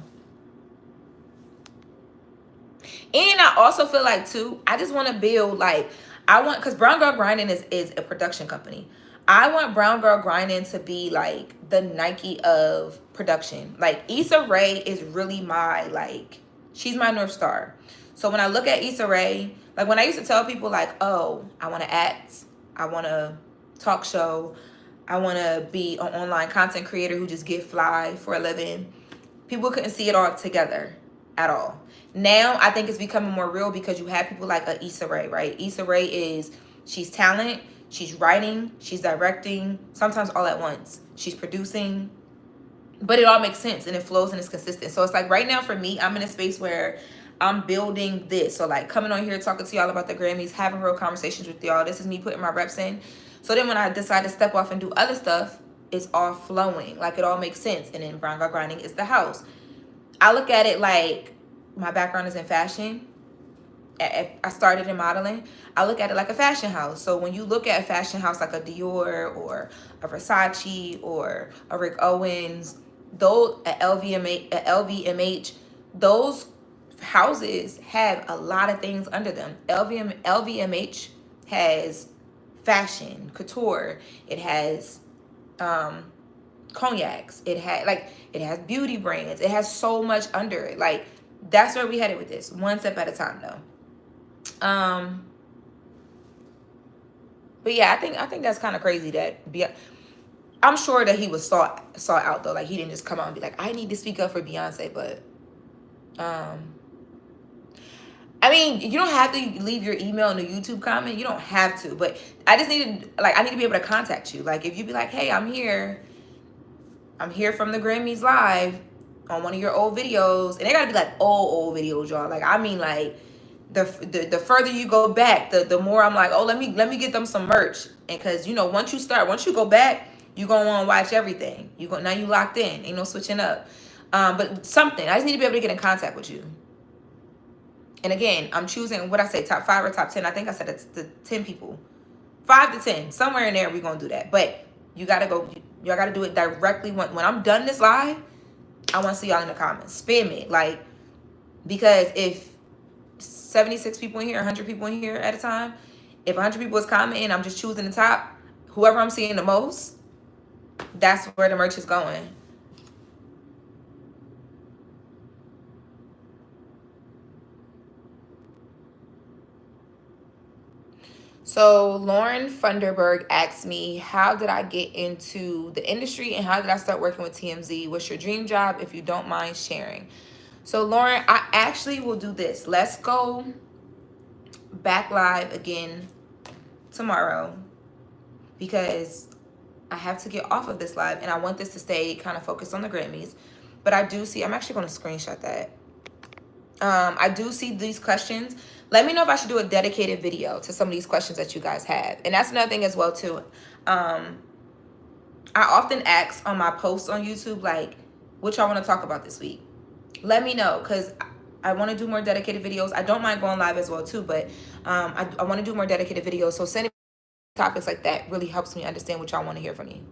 And I also feel like too, I just want to build, like, because Brown Girl Grinding is a production company. I want Brown Girl Grinding to be like the Nike of production. Like, Issa Rae is really my, like, she's my North Star. So when I look at Issa Rae, like, when I used to tell people, like, oh, I want to act, I want to talk show, I want to be an online content creator who just get fly for a living, people couldn't see it all together at all. Now I think it's becoming more real because you have people like a Issa Rae, right? Issa Rae she's talent, she's writing, she's directing, sometimes all at once. She's producing, but it all makes sense and it flows and it's consistent. So it's like right now for me, I'm in a space where I'm building this. So like coming on here, talking to y'all about the Grammys, having real conversations with y'all. This is me putting my reps in. So then when I decide to step off and do other stuff, it's all flowing. Like it all makes sense. And then Grind Got Grinding is the house. I look at it like my background is in fashion. I started in modeling. I look at it like a fashion house. So when you look at a fashion house like a Dior or a Versace or a Rick Owens, those a LVMH, those houses have a lot of things under them. LVMH has fashion, couture. It has cognacs. It has beauty brands. It has so much under it. Like that's where we headed with this. One step at a time, though. But yeah, I think that's kind of crazy that I'm sure that he was sought out though. Like he didn't just come out and be like, I need to speak up for Beyonce, but I mean, you don't have to leave your email in the YouTube comment. You don't have to, but I just need to I need to be able to contact you. Like if you be like, hey, I'm here from the Grammys live on one of your old videos, and they gotta be like old videos, y'all. Like I mean, like the further you go back, the more I'm like, oh, let me get them some merch. And because once you go back, you gonna want to watch everything. Now you locked in, ain't no switching up. But something I just need to be able to get in contact with you. And again, I'm choosing what I say, top 5 or top 10. I think I said it's the 10 people, 5 to 10, somewhere in there. We're gonna do that, but you gotta go. Y'all gotta do it directly when I'm done this live. I want to see y'all in the comments. Spam it, like, because if 76 people in here, 100 people in here at a time, if 100 people is commenting, I'm just choosing the top. Whoever I'm seeing the most, that's where the merch is going. So Lauren Funderburg asked me, how did I get into the industry and how did I start working with TMZ? What's your dream job, if you don't mind sharing? So Lauren, I actually will do this. Let's go back live again tomorrow because I have to get off of this live and I want this to stay kind of focused on the Grammys. But I do see, I'm actually going to screenshot that. I do see these questions. Let me know if I should do a dedicated video to some of these questions that you guys have. And that's another thing as well too. I often ask on my posts on YouTube, like, what y'all want to talk about this week? Let me know, because I want to do more dedicated videos. I don't mind going live as well too, but I want to do more dedicated videos. So sending topics like that really helps me understand what y'all want to hear from me.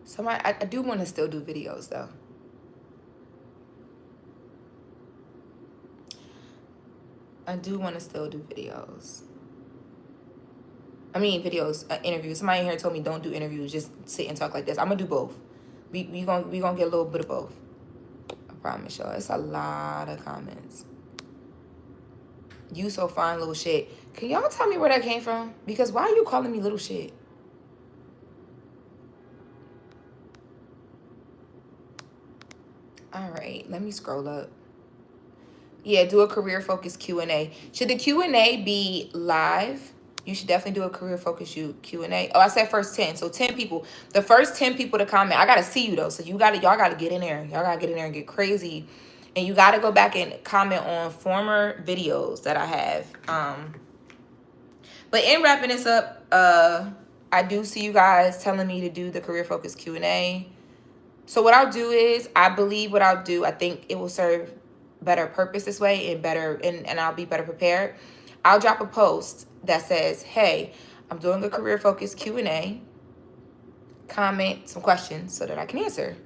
So I do want to still do videos though. I do want to still do videos. I mean videos, interviews. Somebody in here told me don't do interviews, just sit and talk like this. I'm gonna do both. We gonna get a little bit of both. I promise y'all. It's a lot of comments. You so fine, little shit. Can y'all tell me where that came from? Because why are you calling me little shit? All right, let me scroll up. Yeah, do a career focused Q&A. Should the Q&A be live? You should definitely do a career focused Q&A. Oh, I said first 10. So 10 people. The first 10 people to comment. I gotta see you though. So y'all gotta get in there. Y'all gotta get in there and get crazy. And you gotta go back and comment on former videos that I have. But in wrapping this up, I do see you guys telling me to do the career focused Q&A. So what I'll do is, I think it will serve better purpose this way and I'll be better prepared. I'll drop a post that says, hey, I'm doing a career focused Q&A. Comment some questions so that I can answer.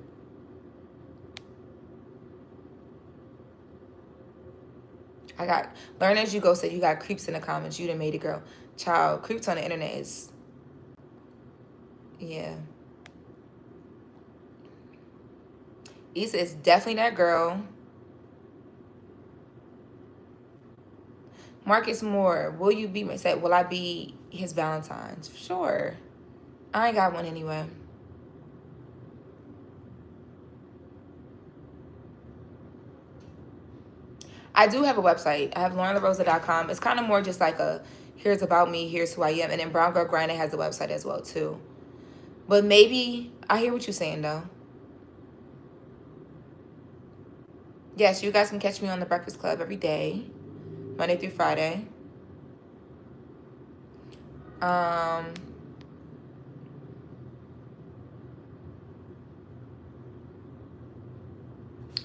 I got Learn As You Go said you got creeps in the comments. You done made it, girl. Child, creeps on the internet is, yeah. Issa is definitely that girl. Marcus Moore, will you be said? Will I be his Valentine's? Sure. I ain't got one anyway. I do have a website. I have LorenLoRosa.com. It's kind of more just like a here's about me, here's who I am, and then Brown Girl Grinding has the website as well too. But maybe I hear what you're saying though. Yes, you guys can catch me on the Breakfast Club every day, Monday through Friday.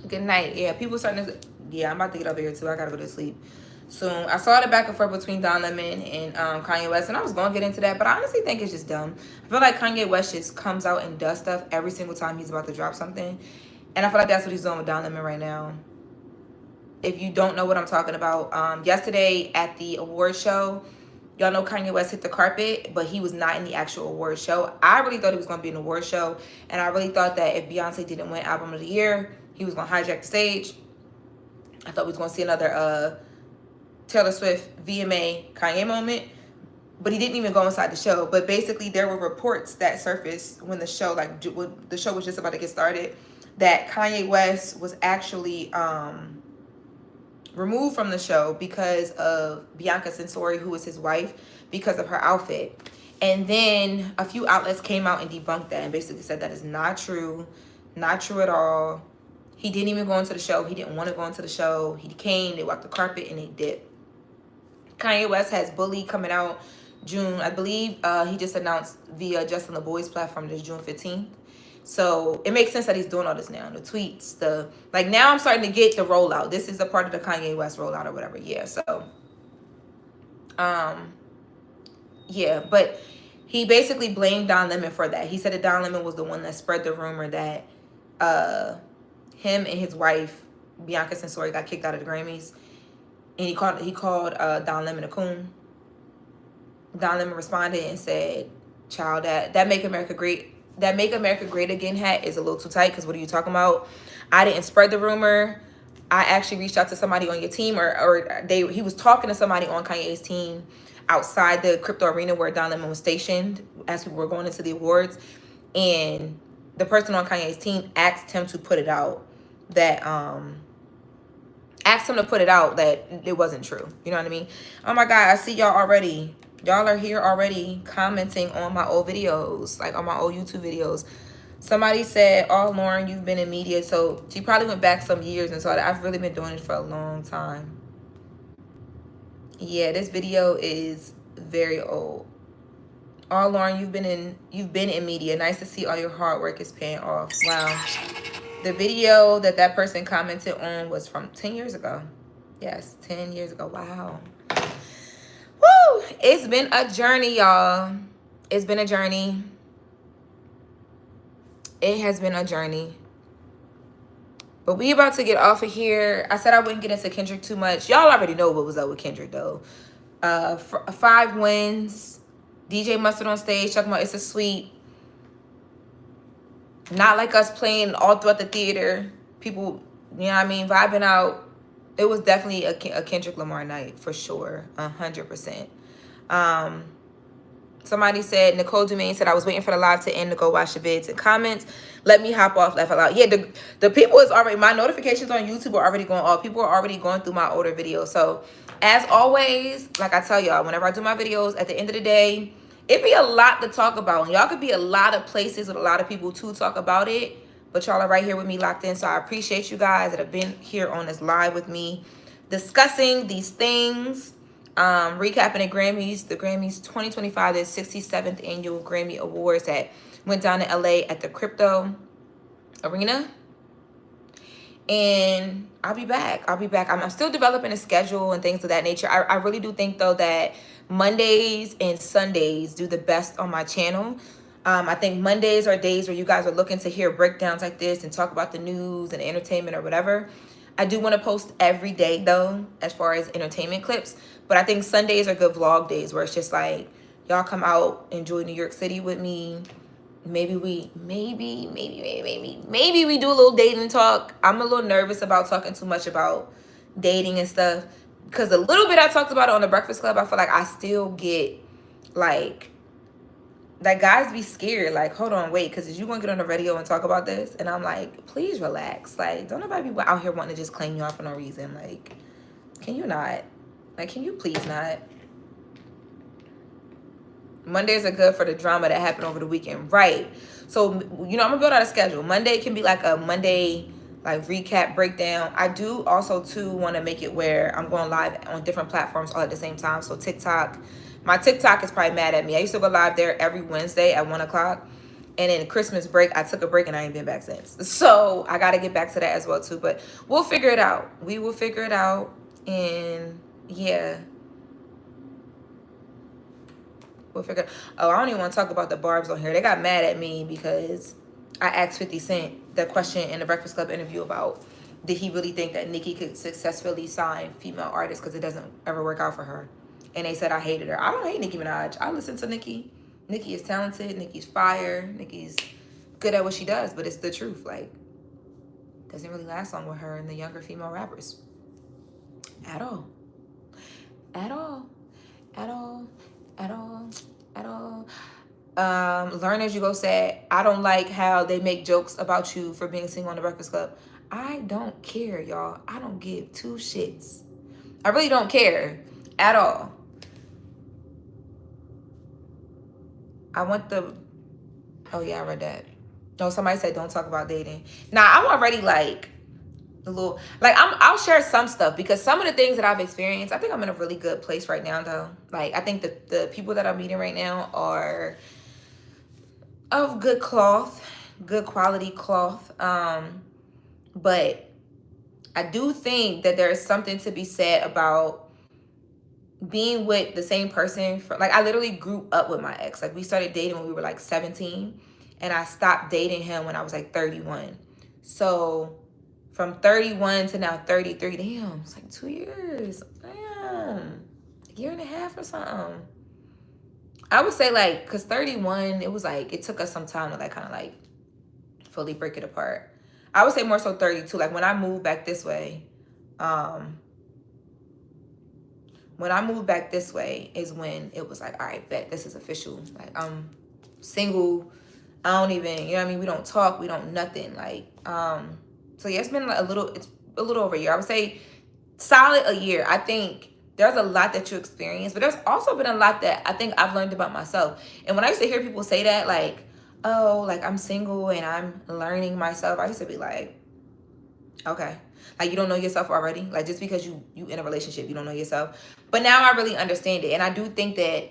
Good night. Yeah, people starting to. Yeah, I'm about to get over here too. I gotta go to sleep soon. I saw the back and forth between Don Lemon and Kanye West, and I was gonna get into that, but I honestly think it's just dumb. I feel like Kanye West just comes out and does stuff every single time he's about to drop something, and I feel like that's what he's doing with Don Lemon right now. If you don't know what I'm talking about, yesterday at the award show, y'all know Kanye West hit the carpet, but he was not in the actual award show. I really thought he was going to be in the award show, and I really thought that if Beyonce didn't win Album of the Year, he was going to hijack the stage. I thought we was going to see another Taylor Swift VMA Kanye moment, but he didn't even go inside the show. But basically, there were reports that surfaced when the show, like when the show was just about to get started, that Kanye West was actually removed from the show because of Bianca Censori, who is his wife, because of her outfit. And then a few outlets came out and debunked that and basically said that is not true at all. He didn't even go into the show. He didn't want to go into the show. He came, they walked the carpet, and they dipped. Kanye West has Bully coming out June. I believe he just announced via Justin LeBoy's platform this June 15th. So it makes sense that he's doing all this now. The tweets, like now I'm starting to get the rollout. This is a part of the Kanye West rollout or whatever. Yeah, so yeah, but he basically blamed Don Lemon for that. He said that Don Lemon was the one that spread the rumor that him and his wife, Bianca Censori, got kicked out of the Grammys. And he called Don Lemon a coon. Don Lemon responded and said, child, that Make America Great, that Make America Great Again hat is a little too tight, because what are you talking about? I didn't spread the rumor. I actually reached out to somebody on your team, or he was talking to somebody on Kanye's team outside the crypto arena where Don Lemon was stationed as we were going into the awards. And the person on Kanye's team asked him to put it out that it wasn't true. You know what I mean? Oh my God, I see y'all already. Y'all are here already commenting on my old videos, like on my old YouTube videos. Somebody said, oh, Loren, you've been in media. So she probably went back some years, and so I've really been doing it for a long time. Yeah, this video is very old. Oh, Loren, you've been in media. Nice to see all your hard work is paying off. Wow. The video that person commented on was from 10 years ago. Yes, 10 years ago. Wow. Woo! It's been a journey, y'all. It's been a journey. It has been a journey. But we about to get off of here. I said I wouldn't get into Kendrick too much. Y'all already know what was up with Kendrick, though. 5 wins. DJ Mustard on stage talking about it's a sweep. Not like us playing all throughout the theater. People, you know what I mean, vibing out. It was definitely a Kendrick Lamar night, for sure. 100%. Somebody said, Nicole Dumaine said, I was waiting for the live to end to go watch the vids and comments. Let me hop off, laugh out. Yeah, the people is already, my notifications on YouTube are already going off. People are already going through my older videos. So, as always, like I tell y'all, whenever I do my videos, at the end of the day, it be a lot to talk about. And y'all could be a lot of places with a lot of people to talk about it. But y'all are right here with me locked in. So I appreciate you guys that have been here on this live with me, discussing these things, recapping the Grammys. The Grammys 2025, the 67th annual Grammy Awards that went down in LA at the Crypto Arena. And I'll be back. I'm still developing a schedule and things of that nature. I really do think, though, that Mondays and Sundays do the best on my channel. I think Mondays are days where you guys are looking to hear breakdowns like this and talk about the news and entertainment or whatever. I do want to post every day, though, as far as entertainment clips. But I think Sundays are good vlog days where it's just like, y'all come out, enjoy New York City with me, maybe we do a little dating talk. I'm a little nervous about talking too much about dating and stuff, because the little bit I talked about it on the Breakfast Club, I feel like I still get like guys be scared, like, hold on, wait, because is you gonna get on the radio and talk about this? And I'm like, please relax. Like, don't nobody be out here wanting to just claim you out for no reason. Like, can you not? Like, can you please not? Mondays are good for the drama that happened over the weekend. Right. So, I'm going to build out a schedule. Monday can be like a Monday, like, recap, breakdown. I do also, too, want to make it where I'm going live on different platforms all at the same time. So, TikTok. My TikTok is probably mad at me. I used to go live there every Wednesday at 1 o'clock. And then Christmas break, I took a break and I ain't been back since. So, I got to get back to that as well, too. But we'll figure it out. We will figure it out. And, yeah. We'll figure. Oh, I don't even want to talk about the Barbs on here. They got mad at me because I asked 50 Cent the question in the Breakfast Club interview about, did he really think that Nicki could successfully sign female artists because it doesn't ever work out for her? And they said I hated her. I don't hate Nicki Minaj. I listen to Nicki. Nicki is talented. Nicki's fire. Nicki's good at what she does, but it's the truth. Like, doesn't really last long with her and the younger female rappers. At all. At all. At all. At all. At all. Learn as you go said, I don't like how they make jokes about you for being single on the Breakfast Club. I don't care, y'all. I don't give two shits. I really don't care at all. I want the... Oh, yeah, I read that. No, somebody said don't talk about dating. Nah, I'm already like... a little... Like, I'll share some stuff because some of the things that I've experienced, I think I'm in a really good place right now, though. Like, I think the people that I'm meeting right now are of good cloth, good quality cloth. But I do think that there is something to be said about being with the same person for, like, I literally grew up with my ex. Like, we started dating when we were like 17 and I stopped dating him when I was like 31. So from 31 to now 33, damn, it's like 2 years. Damn, a year and a half or something. I would say, like, because 31, it was like, it took us some time to, like, kind of, like, fully break it apart. I would say more so 32. Like, when I moved back this way, is when it was like, all right, bet, this is official. Like, I'm single. I don't even, you know what I mean? We don't talk. We don't nothing. Like, so yeah, it's been like it's a little over a year. I would say solid a year. I think there's a lot that you experience, but there's also been a lot that I think I've learned about myself. And when I used to hear people say that, like, oh, like, I'm single and I'm learning myself, I used to be like, okay. Like, you don't know yourself already? Like, just because you in a relationship, you don't know yourself? But now I really understand it. And I do think that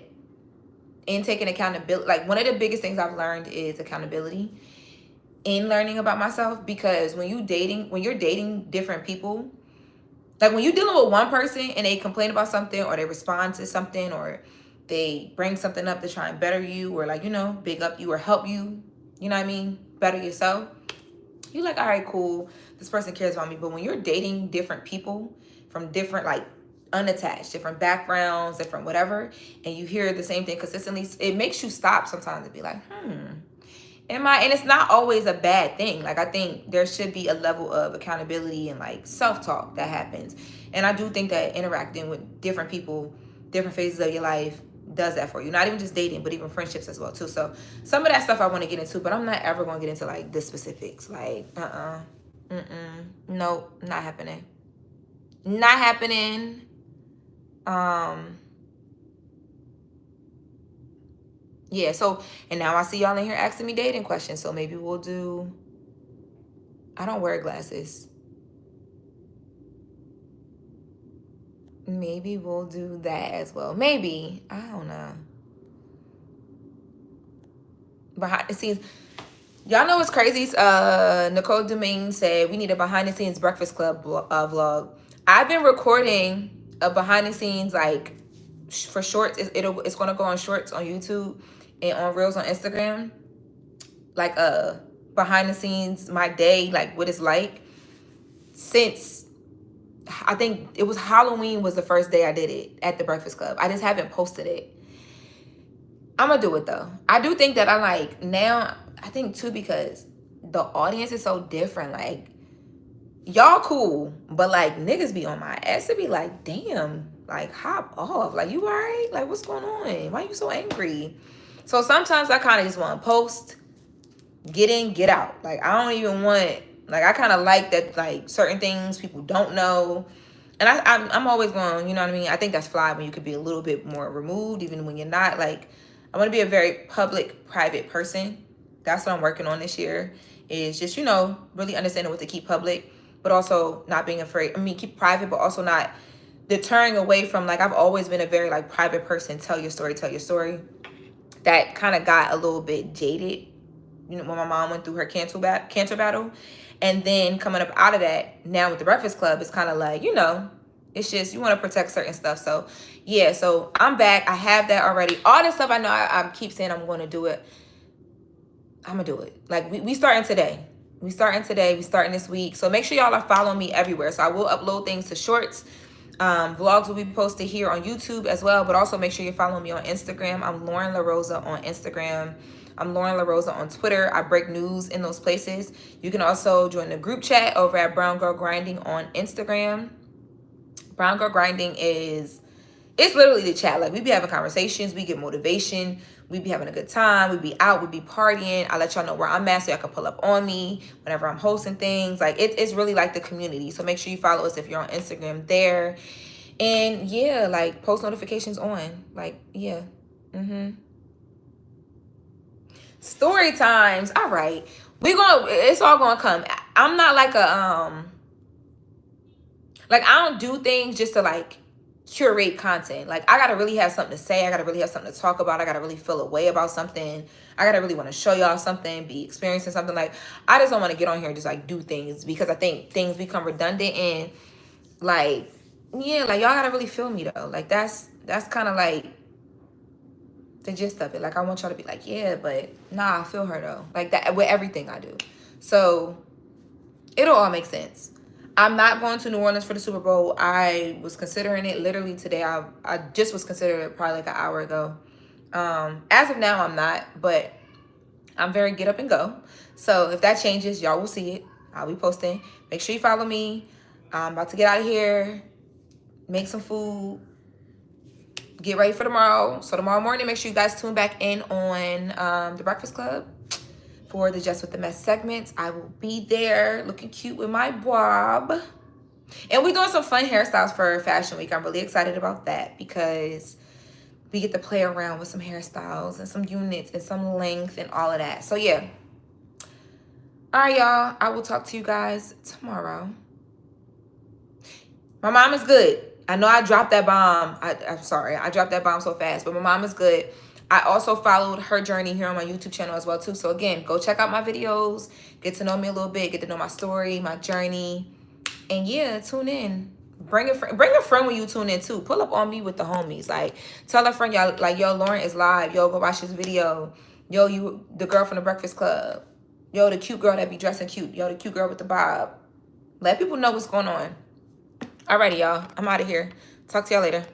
in taking accountability, like, one of the biggest things I've learned is accountability in learning about myself. Because when you're dating different people, like, when you're dealing with one person and they complain about something or they respond to something or they bring something up to try and better you or, like, big up you or help you, you know what I mean, better yourself, you're like, all right, cool, this person cares about me. But when you're dating different people from different, like, unattached, different backgrounds, different whatever, and you hear the same thing consistently, it makes you stop sometimes and be like, and it's not always a bad thing. Like, I think there should be a level of accountability and, like, self-talk that happens. And I do think that interacting with different people, different phases of your life, does that for you. Not even just dating, but even friendships as well, too. So some of that stuff I want to get into, but I'm not ever going to get into, like, the specifics. Like, nope, not happening. Not happening. Yeah, so, and now I see y'all in here asking me dating questions, so maybe we'll do, I don't wear glasses. Maybe we'll do that as well. Maybe, I don't know. Behind the scenes, y'all know what's crazy? Nicole Domingue said we need a behind the scenes Breakfast Club vlog. I've been recording a behind the scenes, like, for shorts. It's gonna go on shorts on YouTube and on reels on Instagram, like, behind the scenes, my day, like, what it's like, since I think it was Halloween was the first day I did it at the Breakfast Club. I just haven't posted it. I'm gonna do it though. I do think that I like now. I think too because the audience is so different. Like y'all cool, but like niggas be on my ass to be like, damn, like hop off. Like you alright? Like what's going on? Why you so angry? So sometimes I kind of just want to post, get in, get out. Like I don't even want. Like I kind of like that. Like certain things people don't know. And I'm always going, you know what I mean? I think that's fly when you could be a little bit more removed, even when you're not. Like, I want to be a very public, private person. That's what I'm working on this year, is just, you know, really understanding what to keep public, but also not being afraid. I mean, keep private, but also not deterring away from, like, I've always been a very, like, private person. Tell your story, tell your story. That kind of got a little bit jaded, you know, when my mom went through her cancer battle. And then coming up out of that, now with the Breakfast Club, it's kind of like, you know, it's just, you want to protect certain stuff. So, yeah, so I'm back. I have that already. All this stuff I know I keep saying I'm going to do it. I'm going to do it. Like, we starting today. We starting this week. So make sure y'all are following me everywhere. So I will upload things to shorts. Vlogs will be posted here on YouTube as well. But also make sure you're following me on Instagram. I'm Loren LoRosa on Instagram. I'm Loren LoRosa on Twitter. I break news in those places. You can also join the group chat over at Brown Girl Grinding on Instagram. Brown Girl Grinding it's literally the chat. Like, we be having conversations. We get motivation. We be having a good time. We be out. We be partying. I let y'all know where I'm at so y'all can pull up on me whenever I'm hosting things. Like, it's really like the community. So make sure you follow us if you're on Instagram there. And, yeah, like, post notifications on. Like, yeah. Story times. All right. It's all gonna come. I'm not like I don't do things just to like curate content. Like I gotta really have something to say. I gotta really have something to talk about. I gotta really feel a way about something. I gotta really want to show y'all something, be experiencing something. Like I just don't want to get on here and just like do things because I think things become redundant and like, yeah, like y'all gotta really feel me though. Like that's kind of like the gist of it. Like I want y'all to be like, yeah, but nah, I feel her though. Like that with everything I do. So it'll all make sense. I'm not going to New Orleans for the Super Bowl. I was considering it literally today. I just was considering it probably like an hour ago. As of now, I'm not, but I'm very get up and go. So if that changes, y'all will see it. I'll be posting. Make sure you follow me. I'm about to get out of here, make some food, get ready for tomorrow. So tomorrow morning, make sure you guys tune back in on the Breakfast Club for the Just With the Mess segments. I will be there looking cute with my bob. And we're doing some fun hairstyles for Fashion Week. I'm really excited about that because we get to play around with some hairstyles and some units and some length and all of that. So yeah. All right, y'all. I will talk to you guys tomorrow. My mom is good. I know I dropped that bomb. I'm sorry. I dropped that bomb so fast, but my mom is good. I also followed her journey here on my YouTube channel as well, too. So, again, go check out my videos. Get to know me a little bit. Get to know my story, my journey. And, yeah, tune in. Bring a friend when you tune in, too. Pull up on me with the homies. Like, tell a friend, y'all, like, yo, Loren is live. Yo, go watch this video. Yo, you, the girl from the Breakfast Club. Yo, the cute girl that be dressing cute. Yo, the cute girl with the bob. Let people know what's going on. Alrighty, y'all. I'm out of here. Talk to y'all later.